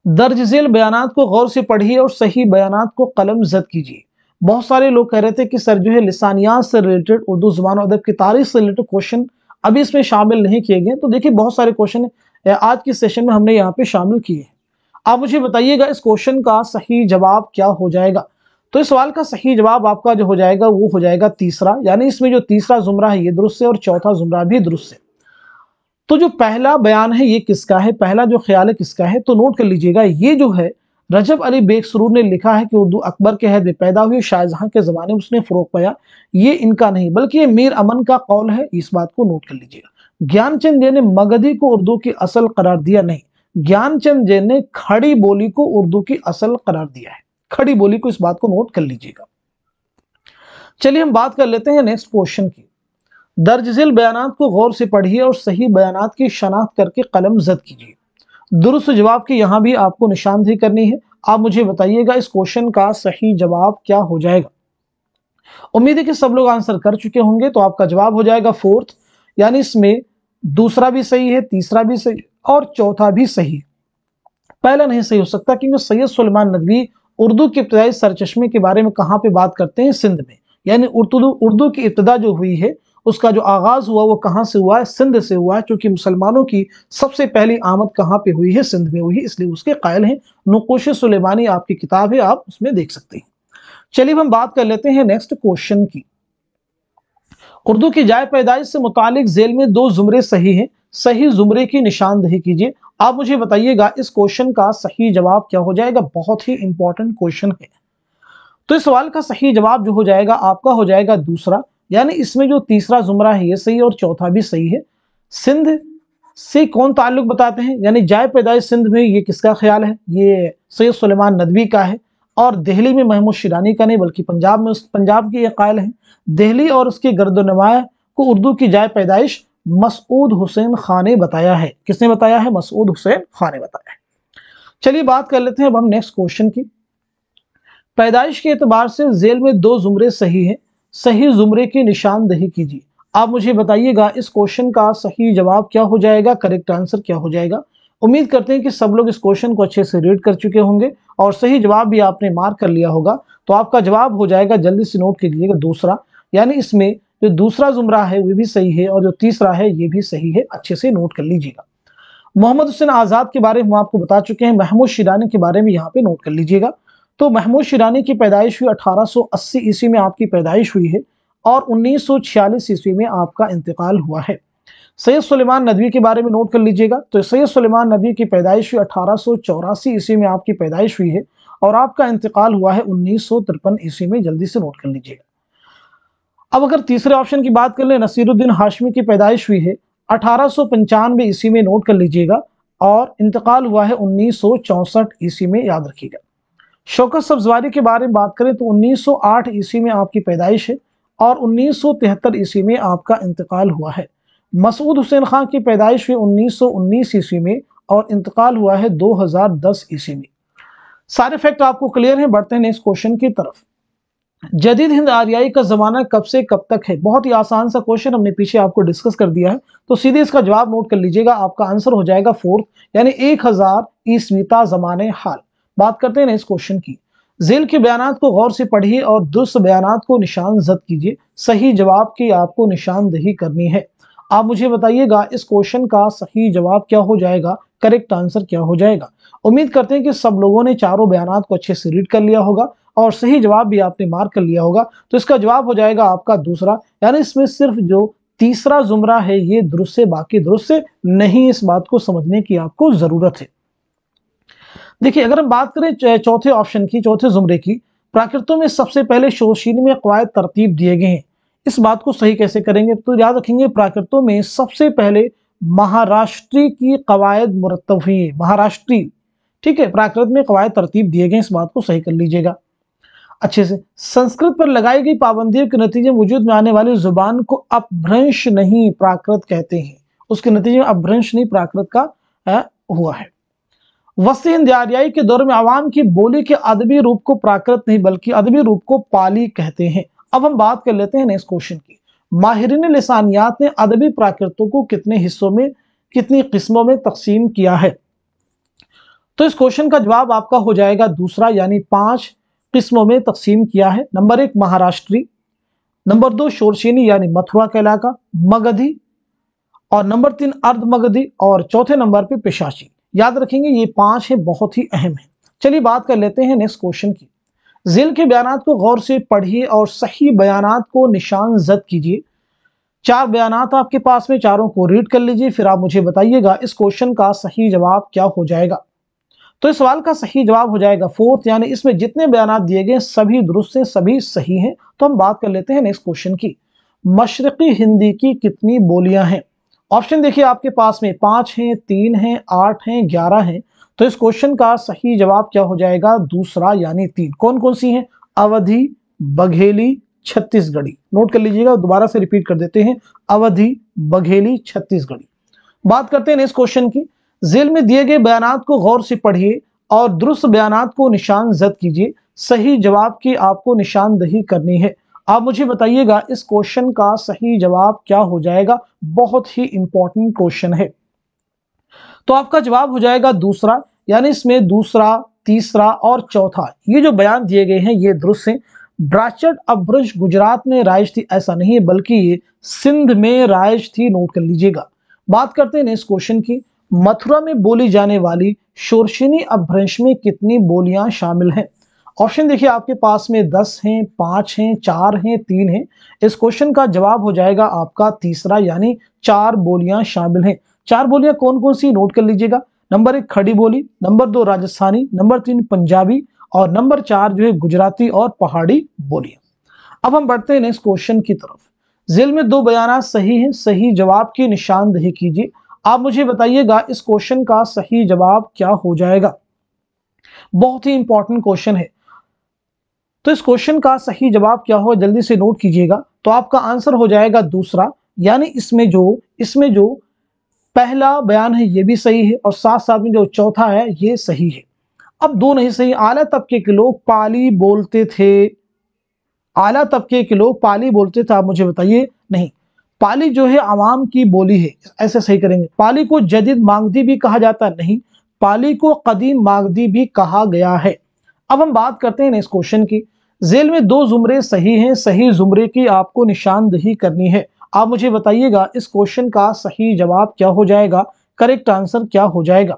दर्ज झेल बयानात को गौर से पढ़िए और सही बयानात को कलम जद कीजिए। बहुत सारे लोग कह रहे थे कि सर जो है लिसानियात से रिलेटेड, उर्दू ज़ुबान और अदब की तारीख से रिलेटेड क्वेश्चन अभी इसमें शामिल नहीं किए गए। तो देखिए बहुत सारे क्वेश्चन आज के सेशन में हमने यहाँ पे शामिल किए हैं। आप मुझे बताइएगा इस क्वेश्चन का सही जवाब क्या हो जाएगा। तो इस सवाल का सही जवाब आपका जो हो जाएगा वो हो जाएगा तीसरा, यानी इसमें जो तीसरा जुमरा है ये दुरुस्त है और चौथा जुमरा भी दुरुस्त है। तो जो पहला बयान है ये किसका है, पहला जो ख्याल है किसका है, तो नोट कर लीजिएगा। ये जो है रजब अली बेग सुरूर ने लिखा है कि उर्दू अकबर के हद में पैदा हुई, शाहजहां के ज़माने में उसने फ़रोग़ पाया। ये इनका नहीं बल्कि ये मीर अमन का कौल है, इस बात को नोट कर लीजिएगा। ज्ञानचंद जैन ने मगधी को उर्दू की असल करार दिया, नहीं, ज्ञानचंद जैन ने खड़ी बोली को उर्दू की असल करार दिया है, खड़ी बोली को, इस बात को नोट कर लीजिएगा। चलिए हम बात कर लेते हैं नेक्स्ट क्वेश्चन की। दर्ज झेल बयानात को गौर से पढ़िए और सही बयानात की शनाख्त करके कलम जद कीजिए। दुरुस्त जवाब की यहाँ भी आपको निशानदेही करनी है। आप मुझे बताइएगा इस क्वेश्चन का सही जवाब क्या हो जाएगा। उम्मीद है कि सब लोग आंसर कर चुके होंगे। तो आपका जवाब हो जाएगा फोर्थ, यानी इसमें दूसरा भी सही है, तीसरा भी सही और चौथा भी सही है। पहला नहीं सही हो सकता क्योंकि सैयद सुलेमान नदवी उर्दू के इब्तदाई सरचश्मे के बारे में कहाँ पे बात करते हैं? सिंध में। यानी उर्दू की इब्तदा जो हुई है, उसका जो आगाज हुआ वो कहाँ से हुआ है? सिंध से हुआ है, क्योंकि मुसलमानों की सबसे पहली आमद कहाँ पे हुई है? सिंध में हुई, इसलिए उसके कायल हैं। नुक़ूश सुलेमानी आपकी किताब है, आप उसमें देख सकते हैं। चलिए हम बात कर लेते हैं नेक्स्ट क्वेश्चन की। उर्दू की जाए पैदाइश से मुतालिक झेल में दो जुमरे सही हैं, सही जुमरे की निशानदही कीजिए। आप मुझे बताइएगा इस क्वेश्चन का सही जवाब क्या हो जाएगा। बहुत ही इंपॉर्टेंट क्वेश्चन है। तो इस सवाल का सही जवाब जो हो जाएगा आपका हो जाएगा दूसरा, यानी इसमें जो तीसरा जुमरा है ये सही और चौथा भी सही है। सिंध से कौन ताल्लुक बताते हैं, यानी जाए पैदाइश सिंध में, ये किसका ख्याल है? ये सैयद सुलेमान नदवी का है। और दिल्ली में महमूद शिरानी का नहीं बल्कि पंजाब में पंजाब के ये कायल हैं। दिल्ली और उसके गर्दोनमाह को उर्दू की जाए पैदाइश मसूद हुसैन खान ने बताया है। किसने बताया है? मसूद हुसैन खान ने बताया है। चलिए बात कर लेते हैं अब हम नेक्स्ट क्वेश्चन की। पैदाइश के एतबार से झेल में दो जुमरे सही हैं, सही जुमरे की निशानदही कीजिए। आप मुझे बताइएगा इस क्वेश्चन का सही जवाब क्या हो जाएगा, करेक्ट आंसर क्या हो जाएगा। उम्मीद करते हैं कि सब लोग इस क्वेश्चन को अच्छे से रीड कर चुके होंगे और सही जवाब भी आपने मार्क कर लिया होगा। तो आपका जवाब हो जाएगा, जल्दी से नोट कीजिएगा, दूसरा। यानी इसमें जो दूसरा जुमरा है वो भी सही है और जो तीसरा है ये भी सही है, अच्छे से नोट कर लीजिएगा। मोहम्मद हुसैन आज़ाद के बारे में हम आपको बता चुके हैं। महमूद शिरानी के बारे में यहाँ पे नोट कर लीजिएगा। तो महमूद शिरानी की पैदाइश हुई 1880 ईस्वी में आपकी पैदाइश हुई है और 1946 ईस्वी में आपका इंतकाल हुआ है। सैयद सुलेमान नदवी के बारे में नोट कर लीजिएगा। तो सैयद सुलेमान नदवी की पैदाइश हुई 1884 ईस्वी में आपकी पैदाइश हुई है और आपका इंतकाल हुआ है 1953 ईस्वी में, जल्दी से नोट कर लीजिएगा। अब अगर तीसरे ऑप्शन की बात कर ले, नसीरुद्दीन हाशमी की पैदाइश हुई है 1895 ईस्वी में, नोट कर लीजिएगा, और इंतकाल हुआ है 1964 ईस्वी में, याद रखिएगा। शौकत सब्जवारी के बारे में बात करें तो 1908 ईस्वी में आपकी पैदाइश है और 1973 ईस्वी में आपका इंतकाल हुआ है। मसूद हुसैन खान की पैदाइश हुई 1919 ईस्वी में और इंतकाल हुआ है 2010 ईस्वी में। सारे फैक्ट आपको क्लियर हैं। बढ़ते हैं नेक्स्ट क्वेश्चन की तरफ। जदीद हिंद आर्याई का जमाना कब से कब तक है? बहुत ही आसान सा क्वेश्चन हमने पीछे आपको डिस्कस कर दिया है, तो सीधे इसका जवाब नोट कर लीजिएगा। आपका आंसर हो जाएगा 4 यानी 1000 ईस्वी ता जमाने हाल। बात करते हैं ना इस क्वेश्चन की। झेल के बयानात को गौर से पढ़िए और दुरुस्त बयानात को निशान जद कीजिए। सही जवाब की आपको निशानदही करनी है। आप मुझे बताइएगा इस क्वेश्चन का सही जवाब क्या हो जाएगा, करेक्ट आंसर क्या हो जाएगा। उम्मीद करते हैं कि सब लोगों ने चारों बयानात को अच्छे से रीड कर लिया होगा और सही जवाब भी आपने मार्क कर लिया होगा। तो इसका जवाब हो जाएगा आपका दूसरा, यानी इसमें सिर्फ जो तीसरा जुमरा है ये दुरुस्त है, बाकी दुरुस्त है नहीं। इस बात को समझने की आपको जरूरत है। देखिए, अगर हम बात करें चौथे ऑप्शन की, चौथे जुमरे की, प्राकृतों में सबसे पहले शोरशीनी में कवायद तरतीब दिए गए हैं। इस बात को सही कैसे करेंगे? तो याद रखेंगे प्राकृतों में सबसे पहले महाराष्ट्री की कवायद मुरत्तब हुई है, महाराष्ट्री। ठीक है, प्राकृत में कवायद तरतीब दिए गए, इस बात को सही कर लीजिएगा अच्छे से। संस्कृत पर लगाई गई पाबंदियों के नतीजे में वजूद में आने वाली जुबान को अपभ्रंश नहीं प्राकृत कहते हैं। उसके नतीजे में अपभ्रंश नहीं प्राकृत का हुआ है। वस्ती हिंद आर्याई के दौर में आवाम की बोली के अदबी रूप को प्राकृत नहीं बल्कि अदबी रूप को पाली कहते हैं। अब हम बात कर लेते हैं नेक्स्ट क्वेश्चन की। माहिरीन लिसानियात ने अदबी प्राकृतों को कितने हिस्सों में, कितनी किस्मों में तकसीम किया है? तो इस क्वेश्चन का जवाब आपका हो जाएगा दूसरा, यानी 5 किस्मों में तकसीम किया है। नंबर 1 महाराष्ट्री, नंबर 2 शोरशीनी यानी मथुरा का इलाका, मगधी, और नंबर 3 अर्ध मगधी, और चौथे नंबर पे पेशाची। याद रखेंगे ये 5 है, बहुत ही अहम है। चलिए बात कर लेते हैं नेक्स्ट क्वेश्चन की। झेल के बयानात को गौर से पढ़िए और सही बयानात को निशान जद कीजिए। 4 बयानात आपके पास में, चारों को रीड कर लीजिए, फिर आप मुझे बताइएगा इस क्वेश्चन का सही जवाब क्या हो जाएगा। तो इस सवाल का सही जवाब हो जाएगा 4, यानी इसमें जितने बयानात दिए गए सभी दुरुस्त हैं, सभी सही हैं। तो हम बात कर लेते हैं नेक्स्ट क्वेश्चन की। मशरकी हिंदी की कितनी बोलियां हैं? ऑप्शन देखिए आपके पास में 5 हैं, 3 हैं, 8 हैं, 11 हैं। तो इस क्वेश्चन का सही जवाब क्या हो जाएगा? दूसरा, यानी 3। कौन कौन सी हैं? अवधी, बघेली, छत्तीसगढ़ी। नोट कर लीजिएगा, दोबारा से रिपीट कर देते हैं, अवधी, बघेली, छत्तीसगढ़ी। बात करते हैं इस क्वेश्चन की। झेल में दिए गए बयानात को गौर से पढ़िए और दुरुस्त बयानात को निशान जद कीजिए। सही जवाब की आपको निशानदही करनी है। आप मुझे बताइएगा इस क्वेश्चन का सही जवाब क्या हो जाएगा। बहुत ही इंपॉर्टेंट क्वेश्चन है। तो आपका जवाब हो जाएगा दूसरा, यानी इसमें दूसरा, तीसरा और चौथा ये जो बयान दिए गए हैं ये दुरुस्त हैं। ब्राचट अपभ्रंश गुजरात में राइज थी, ऐसा नहीं है, बल्कि ये सिंध में राइज थी। नोट कर लीजिएगा। बात करते हैं इस क्वेश्चन की। मथुरा में बोली जाने वाली शोरशीनी अपभ्रंश में कितनी बोलियां शामिल हैं? ऑप्शन देखिए आपके पास में 10 हैं, 5 हैं, 4 हैं, 3 हैं। इस क्वेश्चन का जवाब हो जाएगा आपका तीसरा, यानी 4 बोलियां शामिल हैं। 4 बोलियां कौन कौन सी? नोट कर लीजिएगा। नंबर 1 खड़ी बोली, नंबर 2 राजस्थानी, नंबर 3 पंजाबी, और नंबर 4 जो है गुजराती और पहाड़ी बोलियां। अब हम बढ़ते हैं नेक्स्ट क्वेश्चन की तरफ। झेल में 2 बयानात सही हैं, सही जवाब की निशानदही कीजिए। आप मुझे बताइएगा इस क्वेश्चन का सही जवाब क्या हो जाएगा। बहुत ही इंपॉर्टेंट क्वेश्चन है। तो इस क्वेश्चन का सही जवाब क्या हो, जल्दी से नोट कीजिएगा। तो आपका आंसर हो जाएगा दूसरा, यानी इसमें जो पहला बयान है ये भी सही है और साथ साथ में जो चौथा है ये सही है। अब 2 नहीं सही। आला तबके के लोग पाली बोलते थे, आला तबके के लोग पाली बोलते थे। आप मुझे बताइए, नहीं, पाली जो है आवाम की बोली है, ऐसे सही करेंगे। पाली को जदीद मागधी भी कहा जाता नहीं, पाली को कदीम मागधी भी कहा गया है। अब हम बात करते हैं इस क्वेश्चन की। झेल में 2 जुमरे सही हैं, सही जुमरे की आपको निशानदही करनी है। आप मुझे बताइएगा इस क्वेश्चन का सही जवाब क्या हो जाएगा, करेक्ट आंसर क्या हो जाएगा।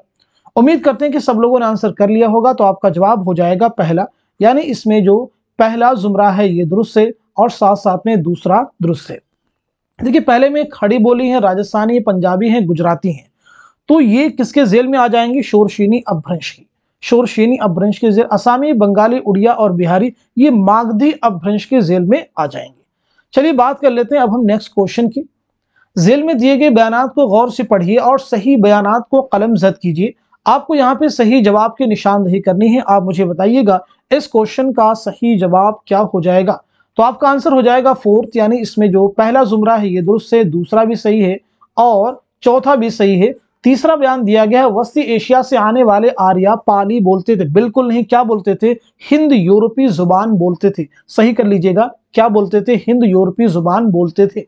उम्मीद करते हैं कि सब लोगों ने आंसर कर लिया होगा। तो आपका जवाब हो जाएगा पहला, यानी इसमें जो पहला जुमरा है ये दुरुस्त है और साथ साथ में दूसरा दुरुस्त है। देखिए, पहले में खड़ी बोली है, राजस्थानी, पंजाबी है, गुजराती है। तो ये किसके झेल में आ जाएंगी? शोरशीनी अपभ्रंश की। शोरशीनी अपभ्रंश के झेल। असामी, बंगाली, उड़िया और बिहारी ये मागधी अपभ्रंश के झेल में आ जाएंगे। चलिए बात कर लेते हैं अब हम नेक्स्ट क्वेश्चन की। झेल में दिए गए बयानात को गौर से पढ़िए और सही बयानात को कलम जद कीजिए। आपको यहाँ पे सही जवाब की निशानदही करनी है। आप मुझे बताइएगा इस क्वेश्चन का सही जवाब क्या हो जाएगा। तो आपका आंसर हो जाएगा 4, यानी इसमें जो पहला जुमरा है ये दुरुस्त है, दूसरा भी सही है और चौथा भी सही है। तीसरा बयान दिया गया है वस्ती एशिया से आने वाले आर्या पाली बोलते थे। बिल्कुल नहीं, क्या बोलते थे? हिंद यूरोपीय जुबान बोलते थे। सही कर लीजिएगा, क्या बोलते थे? हिंद यूरोपीय जुबान बोलते थे।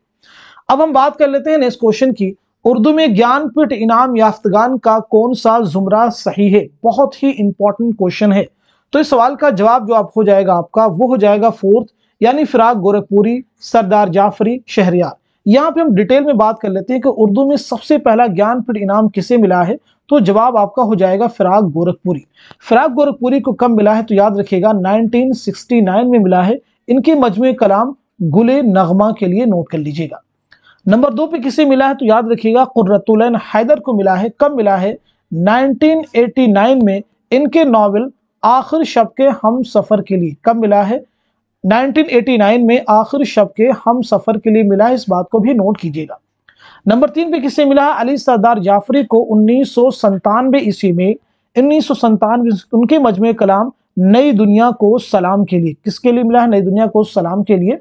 अब हम बात कर लेते हैं नेक्स्ट क्वेश्चन की। उर्दू में ज्ञानपीठ इनाम याफ्तगान का कौन सा जुमरा सही है? बहुत ही इंपॉर्टेंट क्वेश्चन है। तो इस सवाल का जवाब जो आप हो जाएगा आपका, वो हो जाएगा फोर्थ, यानी फिराक गोरखपुरी, सरदार जाफरी, शहरयार। यहाँ पे हम डिटेल में बात कर लेते हैं कि उर्दू में सबसे पहला ज्ञानपीठ इनाम किसे मिला है। तो जवाब आपका हो जाएगा फिराक गोरखपुरी। फिराक गोरखपुरी को कब मिला है? तो याद रखिएगा 1969 में मिला है। इनके मजमूए कलाम गुले नगमा के लिए नोट कर लीजिएगा। नंबर 2 पे किसे मिला है? तो याद रखिएगा कुर्रतुल ऐन हैदर को मिला है। कब मिला है? 1989 में इनके नॉवेल आखिर शब के हम सफर के लिए। कब मिला है? 1989 में आखिर शब के हम सफर के लिए मिला है। इस बात को भी नोट कीजिएगा। नंबर 3 पे किसे मिला है? अली सरदार जाफरी को 1997 ईस्वी में, 1997 उनके मजमूए कलाम नई दुनिया को सलाम के लिए। किसके लिए मिला है? नई दुनिया को सलाम के लिए।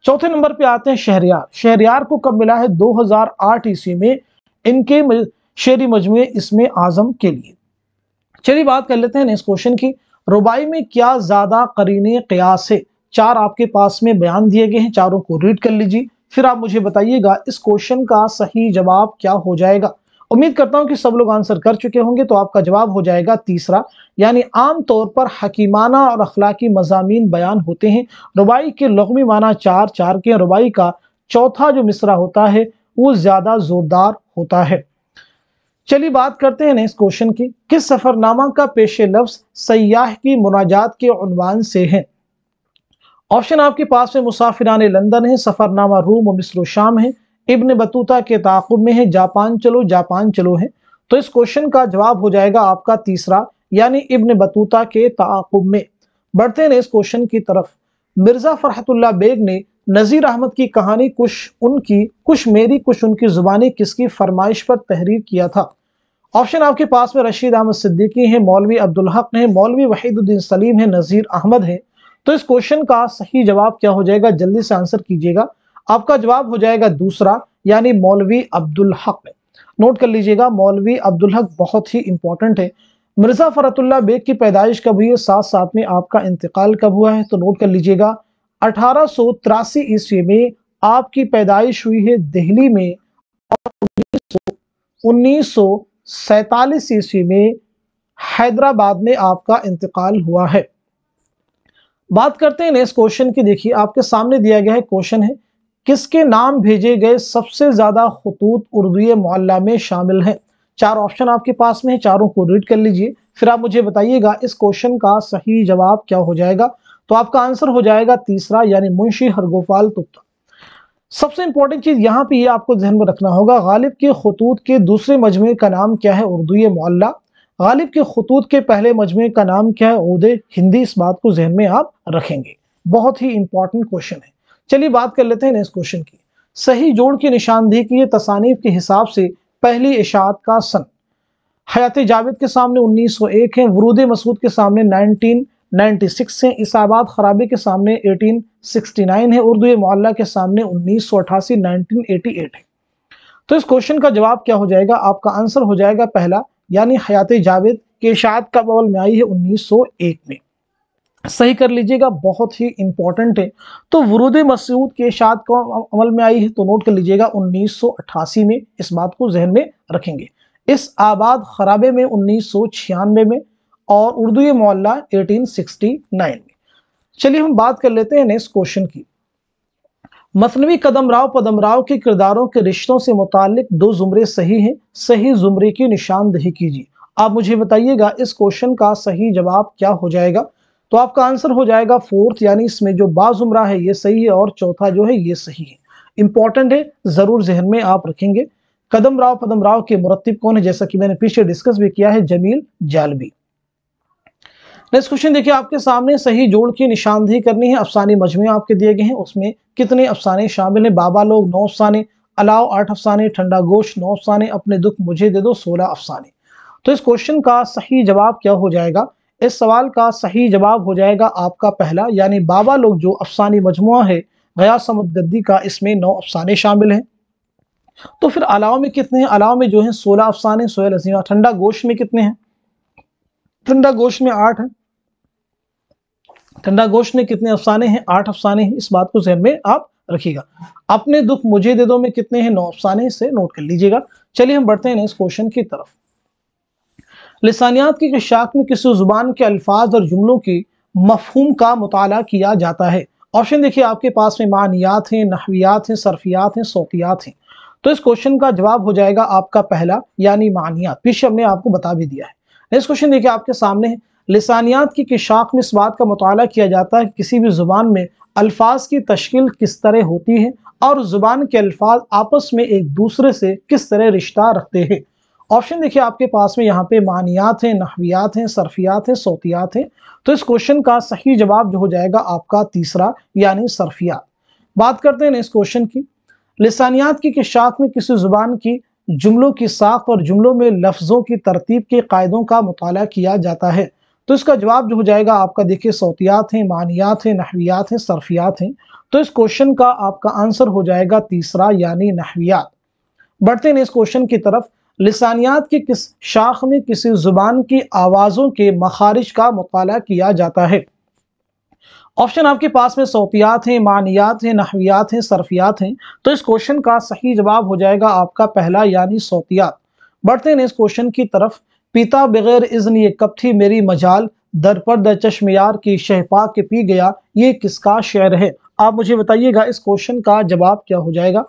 चौथे नंबर पे आते हैं शहरयार। शहरयार को कब मिला है? 2008 ईस्वी में, इनके शेरी मजमूए इसमें आजम के लिए। चलिए बात कर लेते हैं नेक्स्ट क्वेश्चन की। रुबाई में क्या ज्यादा करीने क़ियास है? 4 आपके पास में बयान दिए गए हैं, चारों को रीड कर लीजिए, फिर आप मुझे बताइएगा इस क्वेश्चन का सही जवाब क्या हो जाएगा। उम्मीद करता हूं कि सब लोग आंसर कर चुके होंगे। तो आपका जवाब हो जाएगा तीसरा, यानी आम तौर पर हकीमाना और अखलाकी मज़ामीन बयान होते हैं। रुबाई के लग़वी माना 4 के। रुबाई का चौथा जो मिसरा होता है वो ज्यादा जोरदार होता है। चलिए बात करते हैं नेक्स्ट क्वेश्चन की। किस सफरनामा का पेशे लफ्ज सयाह की मुनाजात के उन्वान से है? ऑप्शन आपके पास में मुसाफिराने लंदन है, सफरनामा रूम और मिस्र शाम है, इब्न बतूता के ताक़ुब में है, जापान चलो है। तो इस क्वेश्चन का जवाब हो जाएगा आपका तीसरा, यानी इब्न बतूता के ताक़ुब में। बढ़ते हैं इस क्वेश्चन की तरफ। मिर्जा फरहतुल्लाह बेग ने नज़ीर अहमद की कहानी कुछ मेरी कुछ उनकी जुबानी किसकी फरमाइश पर तहरीर किया था? ऑप्शन आपके पास में रशीद अहमद सिद्दीकी है, मौलवी अब्दुल हक है, मौलवी वहीदुद्दीन सलीम है, नज़ीर अहमद है। तो इस क्वेश्चन का सही जवाब क्या हो जाएगा? जल्दी से आंसर कीजिएगा। आपका जवाब हो जाएगा दूसरा, यानी मौलवी अब्दुल हक। नोट कर लीजिएगा, मौलवी अब्दुल हक बहुत ही इंपॉर्टेंट है। मिर्जा फरहतुल्लाह बेग की पैदाइश कब हुई है? साथ में आपका इंतकाल कब हुआ है? तो नोट कर लीजिएगा 1883 ईस्वी में आपकी पैदाइश हुई है दिल्ली में, और 1947 ईस्वी में हैदराबाद में आपका इंतकाल हुआ है। बात करते हैं नेक्स्ट क्वेश्चन की। देखिए आपके सामने दिया गया है क्वेश्चन है, किसके नाम भेजे गए सबसे ज्यादा खतूत उर्दू मोहल्ला में शामिल हैं? 4 ऑप्शन आपके पास में है, चारों को रीड कर लीजिए, फिर आप मुझे बताइएगा इस क्वेश्चन का सही जवाब क्या हो जाएगा। तो आपका आंसर हो जाएगा तीसरा, यानी मुंशी हरगोपाल तुफ्ता। सबसे इंपॉर्टेंट चीज यहाँ पे ये आपको ध्यान में रखना होगा, गालिब के खतूत के दूसरे मजमूए का नाम क्या है? उर्दू मोहल्ला। गालिब के खतूत के पहले मजमूए का नाम क्या है? उर्दू हिंदी। इस बात को ध्यान में आप रखेंगे, बहुत ही इंपॉर्टेंट क्वेश्चन है। चलिए बात कर लेते हैं नेक्स्ट क्वेश्चन की। सही जोड़ की निशानदेही की तसानीफ के हिसाब से पहली इशाअत का सन। हयात जावेद के सामने 1901 है, वरूद मसूद के सामने 1996 है, इसाबात खराबी के सामने 1869 है, उर्दू मोहल्ला के सामने 1988 1988 है। तो इस क्वेश्चन का जवाब क्या हो जाएगा? आपका आंसर हो जाएगा पहला, यानी हयात जावेद की इशाअत कब अमल में आई है? 1901 में। सही कर लीजिएगा, बहुत ही इंपॉर्टेंट है। तो वरूद मसूद की इशाअत कब अमल में आई है? तो नोट कर लीजिएगा 1988 में। इस बात को जहन में रखेंगे। इस आबाद खराबे में 1996 में, और उर्दू मोहल्ला 1869 में। चलिए हम बात कर लेते हैं नेक्स्ट क्वेश्चन की। मसनवी कदमराव पदमराव के किरदारों के रिश्तों से मुतालिक 2 जुमरे सही हैं, सही जुमरे की निशानदेही कीजिए। आप मुझे बताइएगा इस क्वेश्चन का सही जवाब क्या हो जाएगा। तो आपका आंसर हो जाएगा फोर्थ, यानी इसमें जो बा जुमरा है ये सही है, और चौथा जो है ये सही है। इंपॉर्टेंट है, जरूर जहन में आप रखेंगे। कदमराव पदमराव के मुरत्तिब कौन है? जैसा कि मैंने पीछे डिस्कस भी किया है, जमील जालबी। नेक्स्ट क्वेश्चन देखिए आपके सामने, सही जोड़ की निशानदेही करनी है। अफसाने मजमूए आपके दिए गए हैं, उसमें कितने अफसाने शामिल हैं? बाबा लोग 9 अफसाने, अलाव 8 अफसाने, ठंडा गोश्त 9 अफसाने, अपने दुख मुझे दे दो 16 अफसाने। तो इस क्वेश्चन का सही जवाब क्या हो जाएगा? इस सवाल का सही जवाब हो जाएगा आपका पहला, यानी बाबा लोग जो अफसानी मजमुआ है गयास अहमद गद्दी का, इसमें 9 अफसाने शामिल हैं। तो फिर अलावा में कितने हैं? अलावा में जो है 16 अफसाने सोहेल अजीमा। ठंडा गोश्त में कितने हैं? ठंडा गोश्त में 8 है। ठंडा गोश्त में कितने अफसाने हैं? 8 अफसाने हैं। इस बात को ज़हन में आप रखिएगा। अपने दुख मुझे दे दो में कितने हैं? 9 अफसाने, से नोट कर लीजिएगा। चलिए हम बढ़ते हैं नेक्स्ट क्वेश्चन की तरफ। लिसानियात की किशाक में किसी जुबान के अल्फाज और जुमलों की मफहूम का मुताला किया जाता है। ऑप्शन देखिए आपके पास में मानियात हैं, नहवियात हैं, सरफियात हैं, सौतियात हैं। तो इस क्वेश्चन का जवाब हो जाएगा आपका पहला यानी मानियात। पीछे हमने आपको बता भी दिया है। नेक्स्ट क्वेश्चन देखिए आपके सामने है। लिसानियात की किशाक में इस बात का मुताला किया जाता है कि किसी भी जुबान में अल्फाज की तश्कील किस तरह होती है और जुबान के अल्फाज आपस में एक दूसरे से किस तरह रिश्ता रखते हैं। ऑप्शन देखिए आपके पास में यहाँ पे मानियात हैं, नहवियात हैं, सरफियात हैं, सौतियात हैं। तो इस क्वेश्चन का सही जवाब जो हो जाएगा आपका तीसरा यानी सरफियात। बात करते हैं नेक्स्ट क्वेश्चन की। लिसानियात की किशाक में किसी जुबान की जुमलों की साख और जुमलों में लफ्जों की तरतीब के कायदों का मुताला किया जाता है। तो इसका जवाब जो हो जाएगा आपका देखिए सौतियात हैं, मानियात हैं, नहवियात हैं, सरफियात हैं। तो इस क्वेश्चन का आपका आंसर हो जाएगा तीसरा यानी नहवियात। बढ़ते हैं इस क्वेश्चन की तरफ। लिसानियात की किस शाख में किसी जुबान की आवाज़ों के मखारिज का मुताला किया जाता है। ऑप्शन आपके पास में सौतियात हैं, मानियात हैं, नहवियात हैं, सरफियात हैं। तो इस क्वेश्चन का सही जवाब हो जाएगा आपका पहला यानी सौतियात। बढ़ते हैं इस क्वेश्चन की तरफ। पीता बगैर इज़्न ये कब थी मेरी मजाल, दर पर दर चश्मयार की शहपा के पी गया, ये किसका शेर है। आप मुझे बताइएगा इस क्वेश्चन का जवाब क्या हो जाएगा।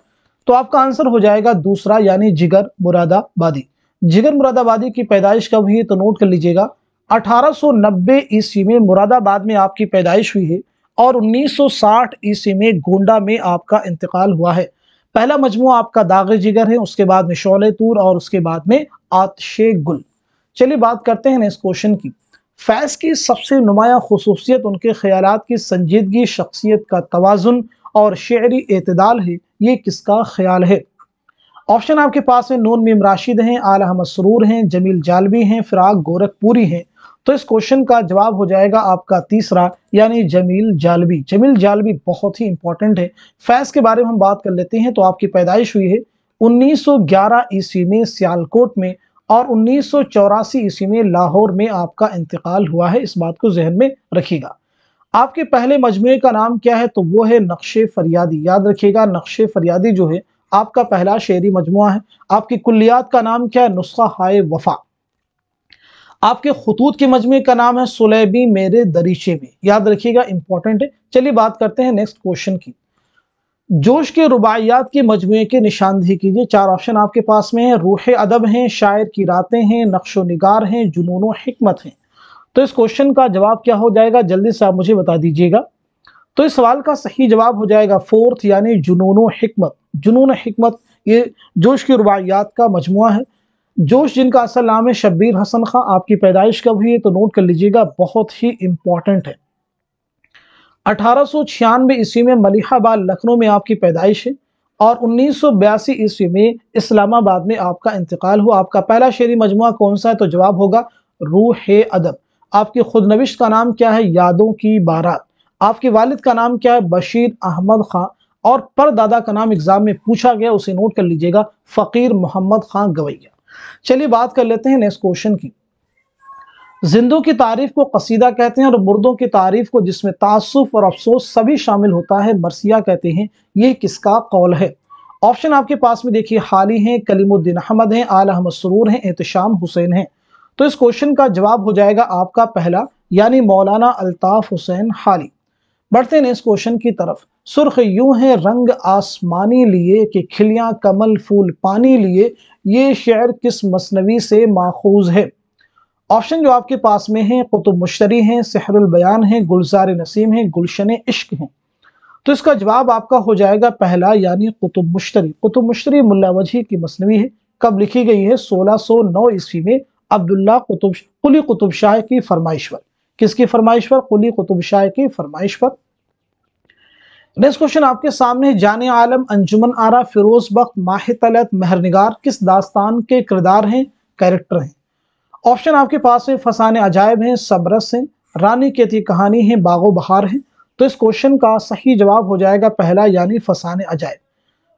तो आपका आंसर हो जाएगा दूसरा यानी जिगर मुरादाबादी। जिगर मुरादाबादी की पैदाइश कब हुई तो नोट कर लीजिएगा। 1890 ईस्वी में मुरादाबाद में आपकी पैदाइश हुई है और 1960 ईस्वी में गोंडा में आपका इंतकाल हुआ है। पहला मजमुआ आपका दाग जिगर है, उसके बाद में शौले तूर और उसके बाद में आतशे गुल। चलिए बात करते हैं इस क्वेश्चन की। फैज़ की सबसे नुमाया खुसूसियत उनके ख्यालात की संजीदगी, शख्सियत का तवाज़ुन और शेरी एतदाल है। ये किसका ख्याल है। ऑप्शन आपके पास में नून मीम राशिद हैं, आला अहमद सरूर हैं, जमील जालबी हैं, फिराक गोरखपुरी हैं। तो इस क्वेश्चन का जवाब हो जाएगा आपका तीसरा यानी जमील जालबी। जमील जालबी बहुत ही इंपॉर्टेंट है। फैज़ के बारे में हम बात कर लेते हैं। तो आपकी पैदाइश हुई है 1911 ईस्वी में सियालकोट में और 1984 ईस्वी में लाहौर में आपका इंतकाल हुआ है। इस बात को जहन में रखिएगा। आपके पहले मजमुए का नाम क्या है तो वो है नक्शे फरियादी। याद रखिएगा नक्शे फरियादी जो है आपका पहला शेरी मजमुआ है। आपकी कुल्लियात का नाम क्या है, नुस्खा हाय वफा। आपके खुतूत के मजमुए का नाम है सुलेबी मेरे दरीचे में। याद रखिएगा इंपॉर्टेंट है। चलिए बात करते हैं नेक्स्ट क्वेश्चन की। जोश के रुबाइयात के मजमुए की निशानदेही कीजिए। चार ऑप्शन आपके पास में है। रूह अदब हैं, शायर की रातें हैं, नक्शो निगार हैं, जुनून हिकमत हैं। तो इस क्वेश्चन का जवाब क्या हो जाएगा जल्दी से आप मुझे बता दीजिएगा। तो इस सवाल का सही जवाब हो जाएगा फोर्थ यानी जुनून हिकमत। जुनून हिकमत ये जोश की रुबाइयात का मजमुआ है। जोश जिनका असल नाम है शब्बीर हसन खां। आपकी पैदाइश कब हुई है तो नोट कर लीजिएगा, बहुत ही इंपॉर्टेंट है। 1896 ईस्वी में मलिहाबाद लखनऊ में आपकी पैदाइश है और 1982 ईस्वी में इस्लामाबाद में आपका इंतकाल हुआ। आपका पहला शेरी मजमुआ कौन सा है तो जवाब होगा रूह अदब। आपकी खुदनविश्त का नाम क्या है, यादों की बारात। आपके वालिद का नाम क्या है, बशीर अहमद खां। और परदादा का नाम एग्जाम में पूछा गया, उसे नोट कर लीजिएगा, फकीर मोहम्मद खां गवैया। चलिए बात कर लेते हैं नेक्स्ट क्वेश्चन की। जिंदों की तारीफ को कसीदा कहते हैं और मुर्दों की तारीफ को, जिसमें तासुफ और अफसोस सभी शामिल होता है, मरसिया कहते हैं। ये किसका कौल है। ऑप्शन आपके पास में देखिए हाली हैं, कलीमुद्दीन अहमद हैं, आला अहमद सरूर हैं, एहतशाम हुसैन हैं। तो इस क्वेश्चन का जवाब हो जाएगा आपका पहला यानी मौलाना अल्ताफ हुसैन हाली। बढ़ते हैं इस क्वेश्चन की तरफ। सुर्ख यूं है रंग आसमानी लिए कि खिलियां कमल फूल पानी लिए, ये शेर किस मसनवी से माखूज है। ऑप्शन जो आपके पास में है कुतुब मुश्तरी हैं, सेहरुल बयान है, गुलजार नसीम है, गुलशन इश्क है। तो इसका जवाब आपका हो जाएगा पहला यानी कुतुब मुश्तरी। कुतुब मुश्तरी मुल्ला वजही की मसनवी है। कब लिखी गई है 1609 ईस्वी में अब्दुल्ला कुली कुतुब शाह की फरमाइश पर। किसकी फरमाइश पर, कुली कुतुब शाह की फरमाइश पर। नेक्स्ट क्वेश्चन आपके सामने, जाने आलम, अंजुमन आरा, फिरोज बख्त, माह तलत, मेहरनिगार किस दास्तान के किरदार हैं, कैरेक्टर हैं। ऑप्शन आपके पास में फसाने अजायब हैं, सबरस हैं, रानी कहती कहानी है, बागो बहार है। तो इस क्वेश्चन का सही जवाब हो जाएगा पहला यानी फसाने अजायब।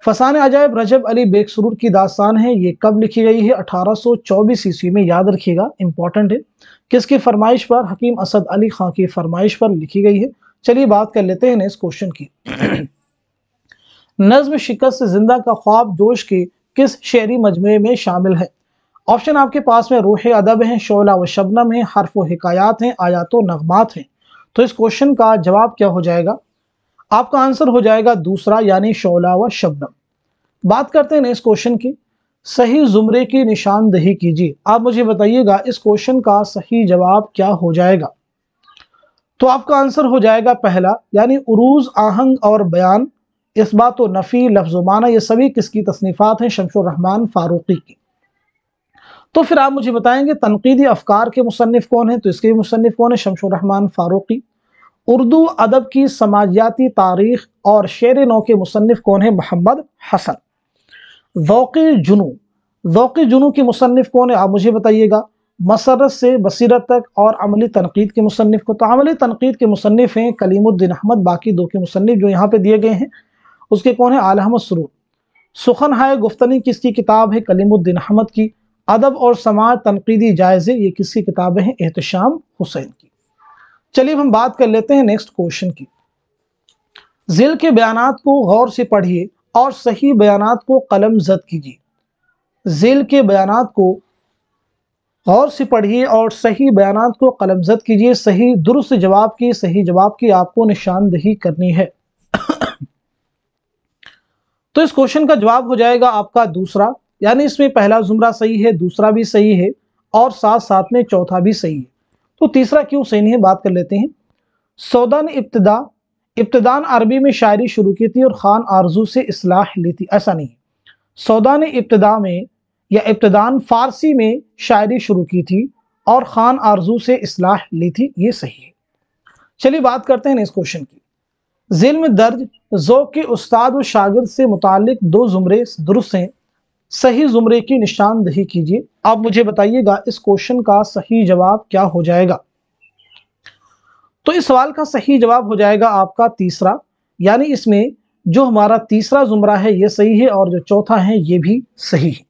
फसान अजायब रजब अली बेग सुरूर की दास्तान है, ये कब लिखी गई है? 1824 ईस्वी में, याद रखिएगा, इंपॉर्टेंट है। किसकी फरमाइश पर? हकीम असद अली खां की फरमाइश पर लिखी गई है। चलिए बात कर लेते हैं नेक्स्ट क्वेश्चन की। नज्म शिकस्त से जिंदा का ख्वाब जोश के किस शेरी मजमूए में शामिल है? ऑप्शन आपके पास में रूह अदब है, शोला व शबनम है, हर्फ व हिकायात हैं, आयात व नगमात हैं। तो इस क्वेश्चन का जवाब क्या हो जाएगा? आपका आंसर हो जाएगा दूसरा, यानी शोला व शबनम। बात करते हैं नेक्स्ट क्वेश्चन की। सही जुमरे की निशानदही कीजिए। आप मुझे बताइएगा इस क्वेश्चन का सही जवाब क्या हो जाएगा? तो आपका आंसर हो जाएगा पहला, यानी उरूज, आहंग और बयान, इस्बात व नफी, लफ्ज़ व माना, ये सभी किसकी तसनीफात हैं? शमसुर रहमान फारूकी की। तो फिर आप मुझे बताएंगे तनकीदी अफकार के मुसन्निफ कौन है? तो इसके मुसन्निफ कौन है? शमसुर रहमान फारूकी। उर्दू अदब की समाजियाती तारीख और शेर नौ के मुसन्निफ कौन है? मोहम्मद हसन। ज़ौक़ जुनू की मुसन्निफ कौन है? आप मुझे बताइएगा। मसरत से बसीरत तक और अमली तनकीद के मुसन्निफ को? तो अमली तनकीद के मुसन्निफ हैं कलीमुद्दीन अहमद। बाकी दो के मुसन्निफ जो यहाँ पे दिए गए हैं उसके कौन है? आला अहमद सुरूर। सुखन हाय गुफ्तनी किसकी किताब है? कलीमुद्दीन अहमद की। अदब और समाज तनकीदी जायज़े, ये किसकी किताबें हैं? एहतशाम हुसैन की। चलिए हम बात कर लेते हैं नेक्स्ट क्वेश्चन की। ज़िल के बयानात को गौर से पढ़िए और सही बयानात को कलम जद कीजिए। ज़िल के बयानात को गौर से पढ़िए और सही बयानात को कलम जद कीजिए। सही दुरुस्त जवाब की आपको निशानदही करनी है। तो इस क्वेश्चन का जवाब हो जाएगा आपका दूसरा, यानी इसमें पहला जुमरा सही है, दूसरा भी सही है और साथ साथ में चौथा भी सही है। तो तीसरा क्यों सही नहीं है, बात कर लेते हैं। सौदा ने इब्तिदान अरबी में शायरी शुरू की थी और खान आरजू से इस्लाह ली थी, ऐसा नहीं है। सौदा ने इब्तिदा में या इब्तिदान फारसी में शायरी शुरू की थी और खान आरजू से इस्लाह ली थी, ये सही है। चलिए बात करते हैं इस क्वेश्चन की। ज़िल में दर्ज ज़ौक़ के उस्ताद व शागिर्द से मुतालिक दो जुमरे दुरुस्त हैं, सही जुमरे की निशानदही कीजिए। आप मुझे बताइएगा इस क्वेश्चन का सही जवाब क्या हो जाएगा? तो इस सवाल का सही जवाब हो जाएगा आपका तीसरा, यानी इसमें जो हमारा तीसरा जुमरा है ये सही है और जो चौथा है ये भी सही है।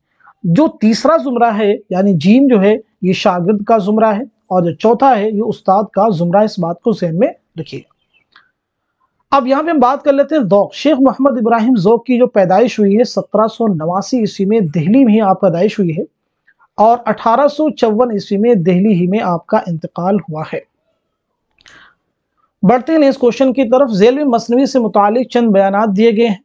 जो तीसरा जुमरा है यानी जीम जो है ये शागिर्द का जुमरा है और जो चौथा है ये उस्ताद का जुमरा, इस बात को ज़हन में रखिएगा। अब यहाँ पे हम बात कर लेते हैं ज़ौक़। शेख मोहम्मद इब्राहिम ज़ौक़ की जो पैदाइश हुई है 1789 ईस्वी में दिल्ली में ही आप पैदाइश हुई है और 1854 ईस्वी में दिल्ली ही में आपका इंतकाल हुआ है। बढ़ते हैं इस क्वेश्चन की तरफ। ज़ेल में मसनवी से मुतालिक चंद बयानात दिए गए हैं,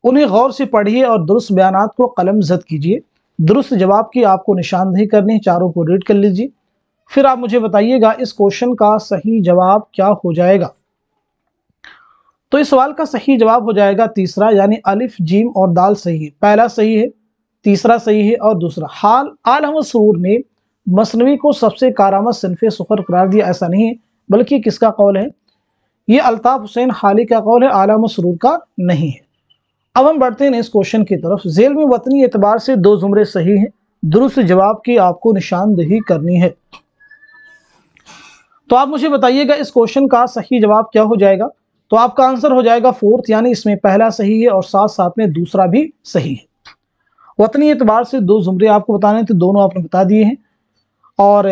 उन्हें गौर से पढ़िए और दुरुस्त बयानात को कलम जद कीजिए। दुरुस्त जवाब की आपको निशानदही करनी है, चारों को रीड कर लीजिए। फिर आप मुझे बताइएगा इस क्वेश्चन का सही जवाब क्या हो जाएगा? तो इस सवाल का सही जवाब हो जाएगा तीसरा, यानी अलिफ, जीम और दाल सही है। पहला सही है, तीसरा सही है और दूसरा। आला अहमद सुरूर ने मसनवी को सबसे कारामद सिनफ़े सुखर करार दिया, ऐसा नहीं है, बल्कि किसका कौल है? ये अल्ताफ़ हुसैन हाली का कौल है, आला अहमद सुरूर का नहीं है। अब हम बढ़ते हैं इस क्वेश्चन की तरफ। ज़ेल में वतनी एतबार से दो जुमरे सही हैं, दुरुस्त जवाब की आपको निशानदही करनी है। तो आप मुझे बताइएगा इस क्वेश्चन का सही जवाब क्या हो जाएगा? तो आपका आंसर हो जाएगा फोर्थ, यानी इसमें पहला सही है और साथ साथ में दूसरा भी सही है। वतनी एतबार से दो जुमरे आपको बताने थे, दोनों आपने बता दिए हैं। और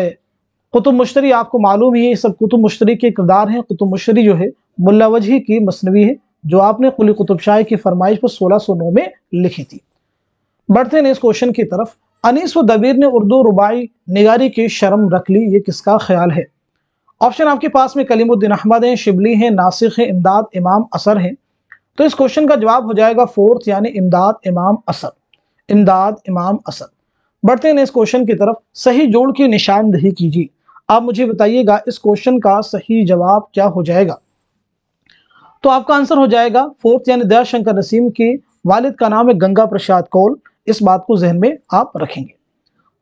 कुतुब मुश्तरी आपको मालूम ही है, सब कुतुब मुश्तरी के किरदार हैं। कुतुब मुश्तरी जो है मुल्ला वजही की मसनवी है, जो आपने कुली कुतुब शाह की फरमाइश पर 1609 में लिखी थी। बढ़ते हैं इस क्वेश्चन की तरफ। अनीस व दबीर ने उर्दू रुबाई निगारी की शर्म रख ली, ये किसका ख्याल है? ऑप्शन आपके पास में कलीमुद्दीन अहमद हैं, शिबली हैं, नासिख हैं, इमदाद इमाम असर हैं। तो इस क्वेश्चन का जवाब हो जाएगा फोर्थ, यानी इमदाद इमाम असर। इमदाद इमाम असर। बढ़ते हैं इस क्वेश्चन की तरफ। सही जोड़ की निशानदही कीजिए। आप मुझे बताइएगा इस क्वेश्चन का सही जवाब क्या हो जाएगा? तो आपका आंसर हो जाएगा फोर्थ, यानी दयाशंकर नसीम के वालिद का नाम है गंगा प्रसाद कौल, इस बात को जहन में आप रखेंगे।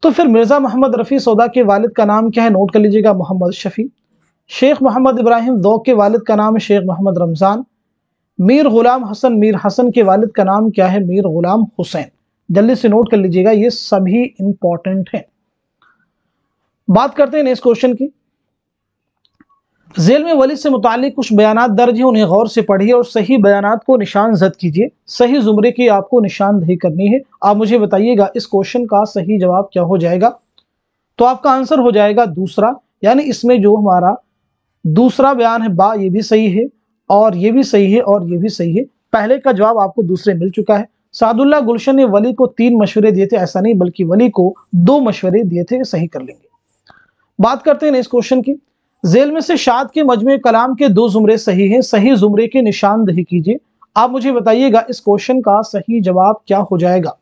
तो फिर मिर्ज़ा मोहम्मद रफ़ी सौदा के वालिद का नाम क्या है? नोट कर लीजिएगा, मोहम्मद शफ़ी। शेख मोहम्मद इब्राहिम ज़ौक़ के वालिद का नाम है शेख मोहम्मद रमज़ान। मीर गुलाम हसन, मीर हसन के वालिद का नाम क्या है? मीर गुलाम हुसैन। जल्दी से नोट कर लीजिएगा, ये सभी इंपॉर्टेंट हैं। बात करते हैं इस क्वेश्चन की। ज़ेल में वली से मुतालिक कुछ बयानात दर्ज हैं, उन्हें गौर से पढ़िए और सही बयानात को निशान जद कीजिए। सही ज़ुमरे की आपको निशानदही करनी है। आप मुझे बताइएगा इस क्वेश्चन का सही जवाब क्या हो जाएगा। तो आपका आंसर हो जाएगा दूसरा, यानी इसमें जो हमारा दूसरा बयान है बा, ये भी सही है और ये भी सही है और ये भी सही है। पहले का जवाब आपको दूसरे मिल चुका है। सादुल्लाह गुलशन ने वली को 3 मशवरे दिए थे, ऐसा नहीं बल्कि वली को 2 मशवरे दिए थे, सही कर लेंगे। बात करते हैं इस क्वेश्चन की। ज़ेल में से शाद के मजमूए कलाम के 2 ज़ुमरे सही हैं, सही ज़ुमरे की निशानदही कीजिए। आप मुझे बताइएगा इस क्वेश्चन का सही जवाब क्या हो जाएगा।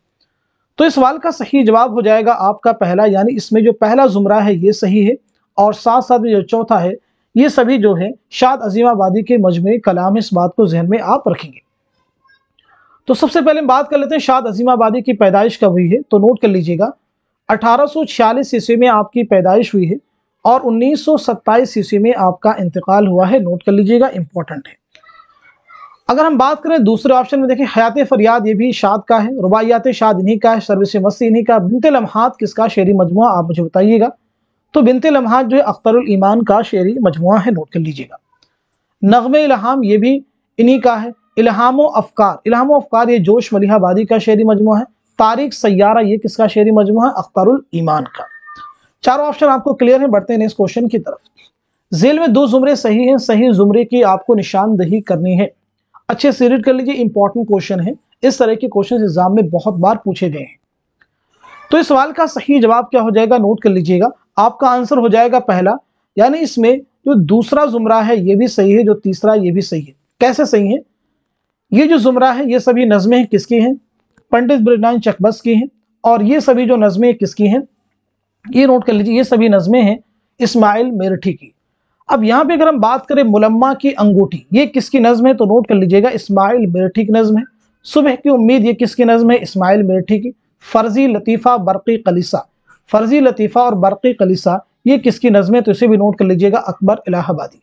तो इस सवाल का सही जवाब हो जाएगा आपका पहला, यानी इसमें जो पहला ज़ुमरा है ये सही है और साथ साथ में जो चौथा है ये सभी जो है शाद अजीमाबादी के मजमूए कलाम। इस बात को जहन में आप रखेंगे। तो सबसे पहले हम बात कर लेते हैं शाद अजीमाबादी की पैदाइश कब हुई है। तो नोट कर लीजिएगा 1846 ईस्वी में आपकी पैदाइश हुई है और 1927 ईस्वी में आपका इंतकाल हुआ है। नोट कर लीजिएगा, इंपॉर्टेंट है। अगर हम बात करें दूसरे ऑप्शन में, देखें हयात फरियाद ये भी शाद का है, रुबाइयात शाद इन्हीं का है, सर्विस मसी इन्हीं का। बिनते लम्हात किसका शेरी मजमुआ, आप मुझे बताइएगा। तो बिनते लम्हात जो है अख्तरुल ईमान का शेरी मजमुआ है। नोट कर लीजिएगा। नग़्मे इल्हाम ये भी इन्हीं का है। इल्हामो अफकार ये जोश मलिहाबादी का शेरी मजमुआ है। तारीख सैयारा ये किसका शेरी मजमुआ है, अख्तरुल ईमान का। चारों ऑप्शन आपको क्लियर है। बढ़ते हैं इस क्वेश्चन की तरफ। ज़ेल में 2 ज़ुमरे सही हैं, सही ज़ुमरे की आपको निशानदही करनी है। अच्छे से रीड कर लीजिए, इंपॉर्टेंट क्वेश्चन है। इस तरह के क्वेश्चन एग्जाम में बहुत बार पूछे गए हैं। तो इस सवाल का सही जवाब क्या हो जाएगा, नोट कर लीजिएगा। आपका आंसर हो जाएगा पहला, यानी इसमें जो दूसरा ज़ुमरा है ये भी सही है, जो तीसरा ये भी सही है। कैसे सही है? ये जो ज़ुमरा है ये सभी नज़में हैं किसकी हैं, पंडित ब्रजनायन चकबस की हैं। और ये सभी जो नज़में किसकी हैं, ये नोट कर लीजिए, ये सभी नज़में हैं इस्माइल मेरठी की। अब यहाँ पे अगर हम बात करें मुलम्मा की अंगूठी, ये किसकी नज़्म है, तो नोट कर लीजिएगा इस्माइल मेरठी की नज़्म है। सुबह की उम्मीद ये किसकी नज़्म है, इस्माइल मेरठी की। फर्जी लतीफ़ा बरक़ी कलीसा, फर्जी लतीफ़ा और बरक़ी कलीसा ये किसकी नज़्म है, तो इसे भी नोट कर लीजिएगा, अकबर इलाहाबादी।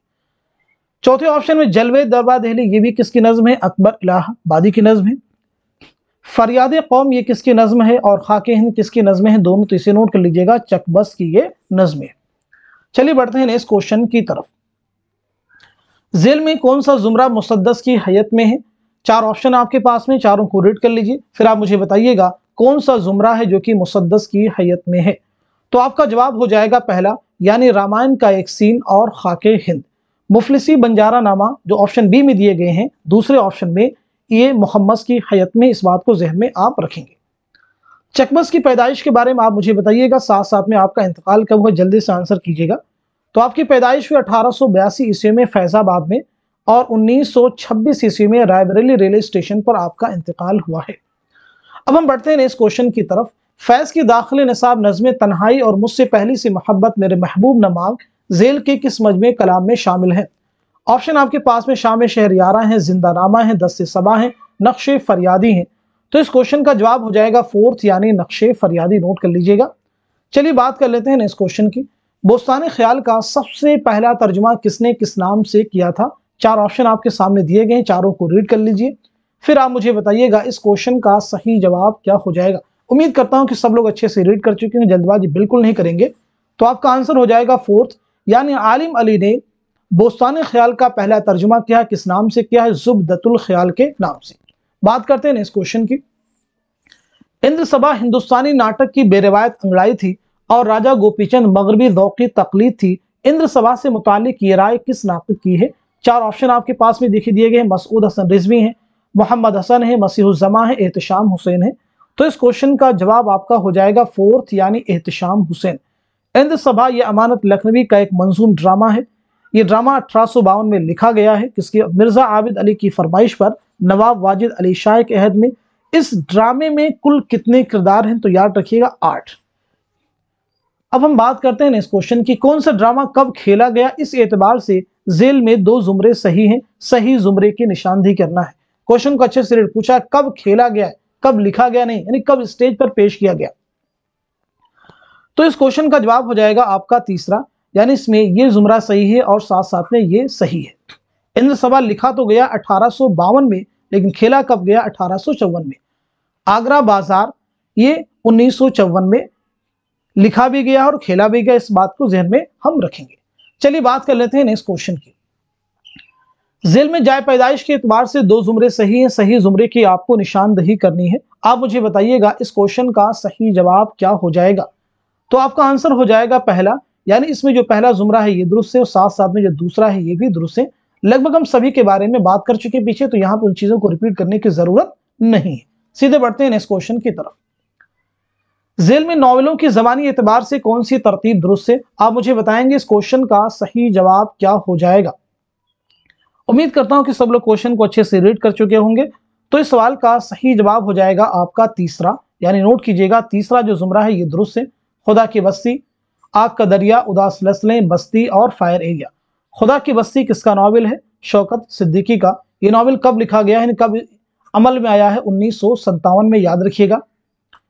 चौथे ऑप्शन में जलवे दरबार दहली ये भी किसकी नज़्म है, अकबर इलाहाबादी की नज़्म है। फरियाद कौम ये किसकी नज़्म है और खाके हिंद किसकी नज़्म है, दोनों, तो इसे नोट कर लीजिएगा, चकबस की ये नज़्म है। चलिए बढ़ते हैं इस क्वेश्चन की तरफ। ज़ेल में कौन सा ज़ुमरा मुसद्दस की हैयत में है। 4 ऑप्शन आपके पास में, चारों को रीड कर लीजिए, फिर आप मुझे बताइएगा कौन सा ज़ुमरा है जो कि मुसद्दस की हैयत में है। तो आपका जवाब हो जाएगा पहला, यानी रामायण का एक सीन और खाके हिंद। मुफलिसी बंजारा नामा जो ऑप्शन बी में दिए गए हैं, दूसरे ऑप्शन में ये मुहम्मद की हैयत में। इस बात को जहन में आप रखेंगे। चकबस की पैदाइश के बारे में आप मुझे बताइएगा, साथ साथ में आपका इंतकाल कब हुआ, जल्दी से आंसर कीजिएगा। तो आपकी पैदाइश हुई 1882 ईस्वी में फैजाबाद में और 1926 ईस्वी में रायबरेली रेलवे स्टेशन पर आपका इंतकाल हुआ है। अब हम बढ़ते हैं इस क्वेश्चन की तरफ। फैज़ की दाखिल निसाब नज़्म तन्हाई और मुझसे पहली सी मोहब्बत मेरे महबूब न मांग ज़ेल के किस मजमे कलाम में शामिल है। ऑप्शन आपके पास में शाम शहरियारा है, जिंदा नामा है, दस्ते सबा है, नक्शे फरियादी हैं। तो इस क्वेश्चन का जवाब हो जाएगा फोर्थ, यानी नक्शे फरियादी। नोट कर लीजिएगा। चलिए बात कर लेते हैं इस क्वेश्चन की। बोस्तान ख्याल का सबसे पहला तर्जुमा किसने किस नाम से किया था। 4 ऑप्शन आपके सामने दिए गए हैं, चारों को रीड कर लीजिए, फिर आप मुझे बताइएगा इस क्वेश्चन का सही जवाब क्या हो जाएगा। उम्मीद करता हूं कि सब लोग अच्छे से रीड कर चुके हैं, जल्दबाजी बिल्कुल नहीं करेंगे। तो आपका आंसर हो जाएगा फोर्थ, यानी आलिम अली ने बोस्तान ख्याल का पहला तर्जुमा किया, किस नाम से किया है, ज़ुब्दतुल ख्याल के नाम से। बात करते हैं इस क्वेश्चन की। इंद्र सबा हिंदुस्तानी नाटक की बेरवायत अंगड़ाई थी और राजा गोपीचंद मगरबी ज़ौक़ की तकलीद थी। इंद्र सबा से मुतालिक ये राय किस नाक़िद की है। 4 ऑप्शन आपके पास में दिए गए हैं। मसूद हसन रिजवी हैं, मोहम्मद हसन है, मसीहुज़्ज़मा है, एहतिशाम हुसैन है। तो इस क्वेश्चन का जवाब आपका हो जाएगा फोर्थ, यानी एहतिशाम हुसैन। इंद्र सबा ये अमानत लखनवी का एक मंजूम ड्रामा है। ये ड्रामा 1852 में लिखा गया है, किसकी, मिर्ज़ा आबिद अली की फरमाइश पर नवाब वाजिद अली शाह के अहद में। इस ड्रामे में कुल कितने किरदार हैं, तो याद रखिएगा 8। अब हम बात करते हैं इस क्वेश्चन की, कौन सा ड्रामा कब खेला गया। इस एतबार से ज़ेल में 2 ज़ुमरे सही हैं, सही ज़ुमरे की निशानदही करना है। क्वेश्चन को अच्छे से पूछा, कब खेला गया, कब लिखा गया नहीं, यानी कब स्टेज पर पेश किया गया। तो इस क्वेश्चन का जवाब हो जाएगा आपका तीसरा, यानी इसमें ये ज़ुमरा सही है और साथ साथ में ये सही है। इंद्र सबा लिखा तो गया 1852 में, लेकिन खेला कब गया, 1854 में। आगरा बाजार ये 1954 में लिखा भी गया और खेला भी गया, इस बात को ज़हन में हम रखेंगे। चलिए बात कर लेते हैं नेक्स्ट क्वेश्चन की। झेल में जाए पैदाइश के एतबार से दो जुमरे सही हैं, सही जुमरे की आपको निशानदही करनी है। आप मुझे बताइएगा इस क्वेश्चन का सही जवाब क्या हो जाएगा। तो आपका आंसर हो जाएगा पहला, यानी इसमें जो पहला जुमरा है ये दुरुस्त है और साथ साथ में जो दूसरा है ये भी दुरुस्त है। लगभग हम सभी के बारे में बात कर चुके पीछे, तो यहाँ पर उन चीजों को रिपीट करने की जरूरत नहीं है। सीधे बढ़ते हैं नेक्स्ट क्वेश्चन की तरफ। झेल में नॉवेलों की ज़बानी एतबार से कौन सी तरतीब दुरुस्त है। आप मुझे बताएंगे इस क्वेश्चन का सही जवाब क्या हो जाएगा। उम्मीद करता हूं कि सब लोग क्वेश्चन को अच्छे से रीड कर चुके होंगे। तो इस सवाल का सही जवाब हो जाएगा आपका तीसरा, यानी नोट कीजिएगा तीसरा जो जुमरा है ये दुरुस्त है। खुदा की बस्ती, आग का दरिया, उदास नस्लें, बस्ती और फायर एरिया। खुदा की बस्ती किसका नावल है? शौकत सिद्दीकी का। ये नावल कब लिखा गया है, कब अमल में आया है? 1957 में, याद रखिएगा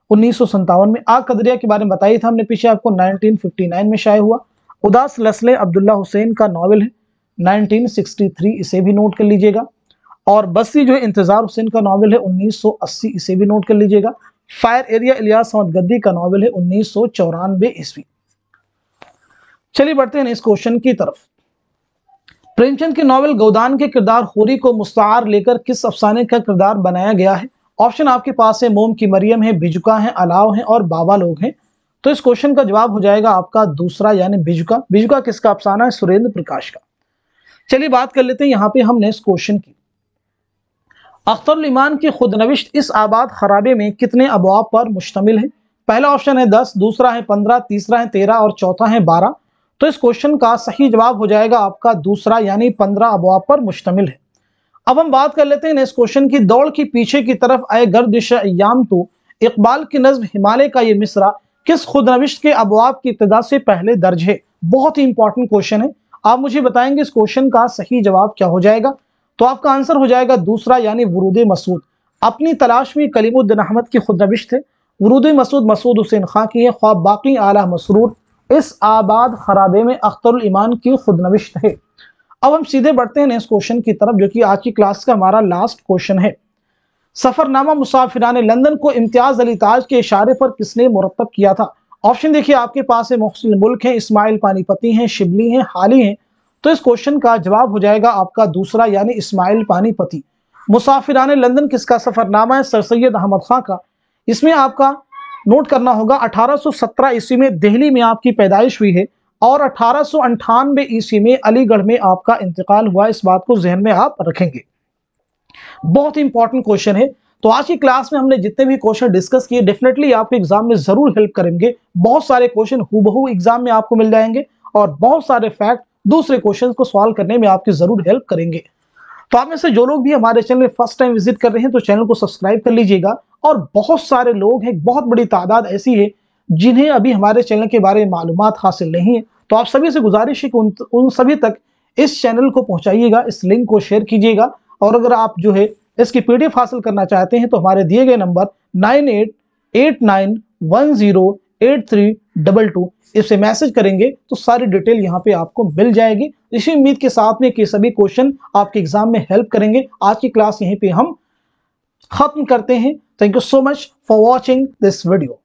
1957 में। आग का दरिया के बारे में बताया था हमने पीछे आपको, 1959 में शाये हुआ। उदास नस्लें अब्दुल्ला हुसैन का नावल है, 1963, इसे भी नोट कर लीजिएगा। और बस्ती जो इंतजार हुसैन का नावल है 1980, इसे भी नोट कर लीजिएगा। फायर एरिया इलियास अहमद गद्दी का नावल है 1994 ईस्वी। चलिए बढ़ते हैं इस क्वेश्चन की तरफ। प्रेमचंद के नावल गौदान के किरदार होरी को मुस्तार लेकर किस अफसाने का किरदार बनाया गया है? ऑप्शन आपके पास है मोम की मरियम है, बिजुका है, अलाव है और बाबा लोग हैं। तो इस क्वेश्चन का जवाब हो जाएगा आपका दूसरा, यानी बिजुका। बिजुका किसका अफसाना है? सुरेंद्र प्रकाश का। चलिए बात कर लेते हैं यहाँ पे हमने इस क्वेश्चन की। अख्तरुल ईमान की खुदनविश्त इस आबाद खराबे में कितने अबवाब पर मुश्तमिल है? पहला ऑप्शन है 10, दूसरा है 15, तीसरा है 13 और चौथा है 12। तो इस क्वेश्चन का सही जवाब हो जाएगा आपका दूसरा, यानी 15 अबवाब पर मुश्तमिल है। अब हम बात कर लेते हैं इस क्वेश्चन की। दौड़ की पीछे की तरफ आए गर्दिश अय्याम तो इकबाल की नज्म हिमालय का ये मिसरा किस खुदनविश्त के अबवाब की इब्तिदा से पहले दर्ज है? बहुत ही इंपॉर्टेंट क्वेश्चन है। आप मुझे बताएंगे इस क्वेश्चन का सही जवाब क्या हो जाएगा। तो आपका आंसर हो जाएगा दूसरा, यानी वुरूद मसूद। अपनी तलाश में कलीमुद्दीन अहमद की खुदनविश्त है। वुरूद मसूद मसूद हुसैन खां की है। ख्वाब बाकी आला मसरूर इस आबाद खराबे में अख्तरुल ईमान की खुदनविश्त है। अब हम सीधे बढ़ते हैं इस क्वेश्चन की तरफ, जो कि आज की क्लास का हमारा लास्ट क्वेश्चन है। सफरनामा मुसाफिरान लंदन को इम्तियाज अली ताज के इशारे पर किसने मुरतब किया था? ऑप्शन देखिए आपके पास है, मोहसिन मुल्क है, इस्माइल पानीपती हैं, शिबली हैं, हाली हैं। तो इस क्वेश्चन का जवाब हो जाएगा आपका दूसरा, यानी इस्माइल पानीपती। मुसाफिरान लंदन किसका सफरनामा है? सर सैयद अहमद खां का। इसमें आपका नोट करना होगा 1817 ईस्वी में दिल्ली में आपकी पैदाइश हुई है और 1898 ईस्वी में अलीगढ़ में आपका इंतकाल हुआ। इस बात को जहन में आप रखेंगे। बहुत इंपॉर्टेंट क्वेश्चन है। तो आज की क्लास में हमने जितने भी क्वेश्चन डिस्कस किए डेफिनेटली आपके एग्जाम में जरूर हेल्प करेंगे। बहुत सारे क्वेश्चन हूबहू एग्जाम में आपको मिल जाएंगे और बहुत सारे फैक्ट दूसरे क्वेश्चन को सॉल्व करने में आपकी जरूर हेल्प करेंगे। तो आप में से जो लोग भी हमारे चैनल में फर्स्ट टाइम विजिट कर रहे हैं तो चैनल को सब्सक्राइब कर लीजिएगा। और बहुत सारे लोग हैं, बहुत बड़ी तादाद ऐसी है जिन्हें अभी हमारे चैनल के बारे में मालूमात हासिल नहीं है। तो आप सभी से गुजारिश है कि उन सभी तक इस चैनल को पहुंचाइएगा, इस लिंक को शेयर कीजिएगा। और अगर आप जो है इसकी पीडीएफ हासिल करना चाहते हैं तो हमारे दिए गए नंबर 9889108322 इससे मैसेज करेंगे तो सारी डिटेल यहाँ पे आपको मिल जाएगी। इसी उम्मीद के साथ में कि सभी क्वेश्चन आपके एग्जाम में हेल्प करेंगे। आज की क्लास यहीं पे हम खत्म करते हैं। Thank you so much for watching this video.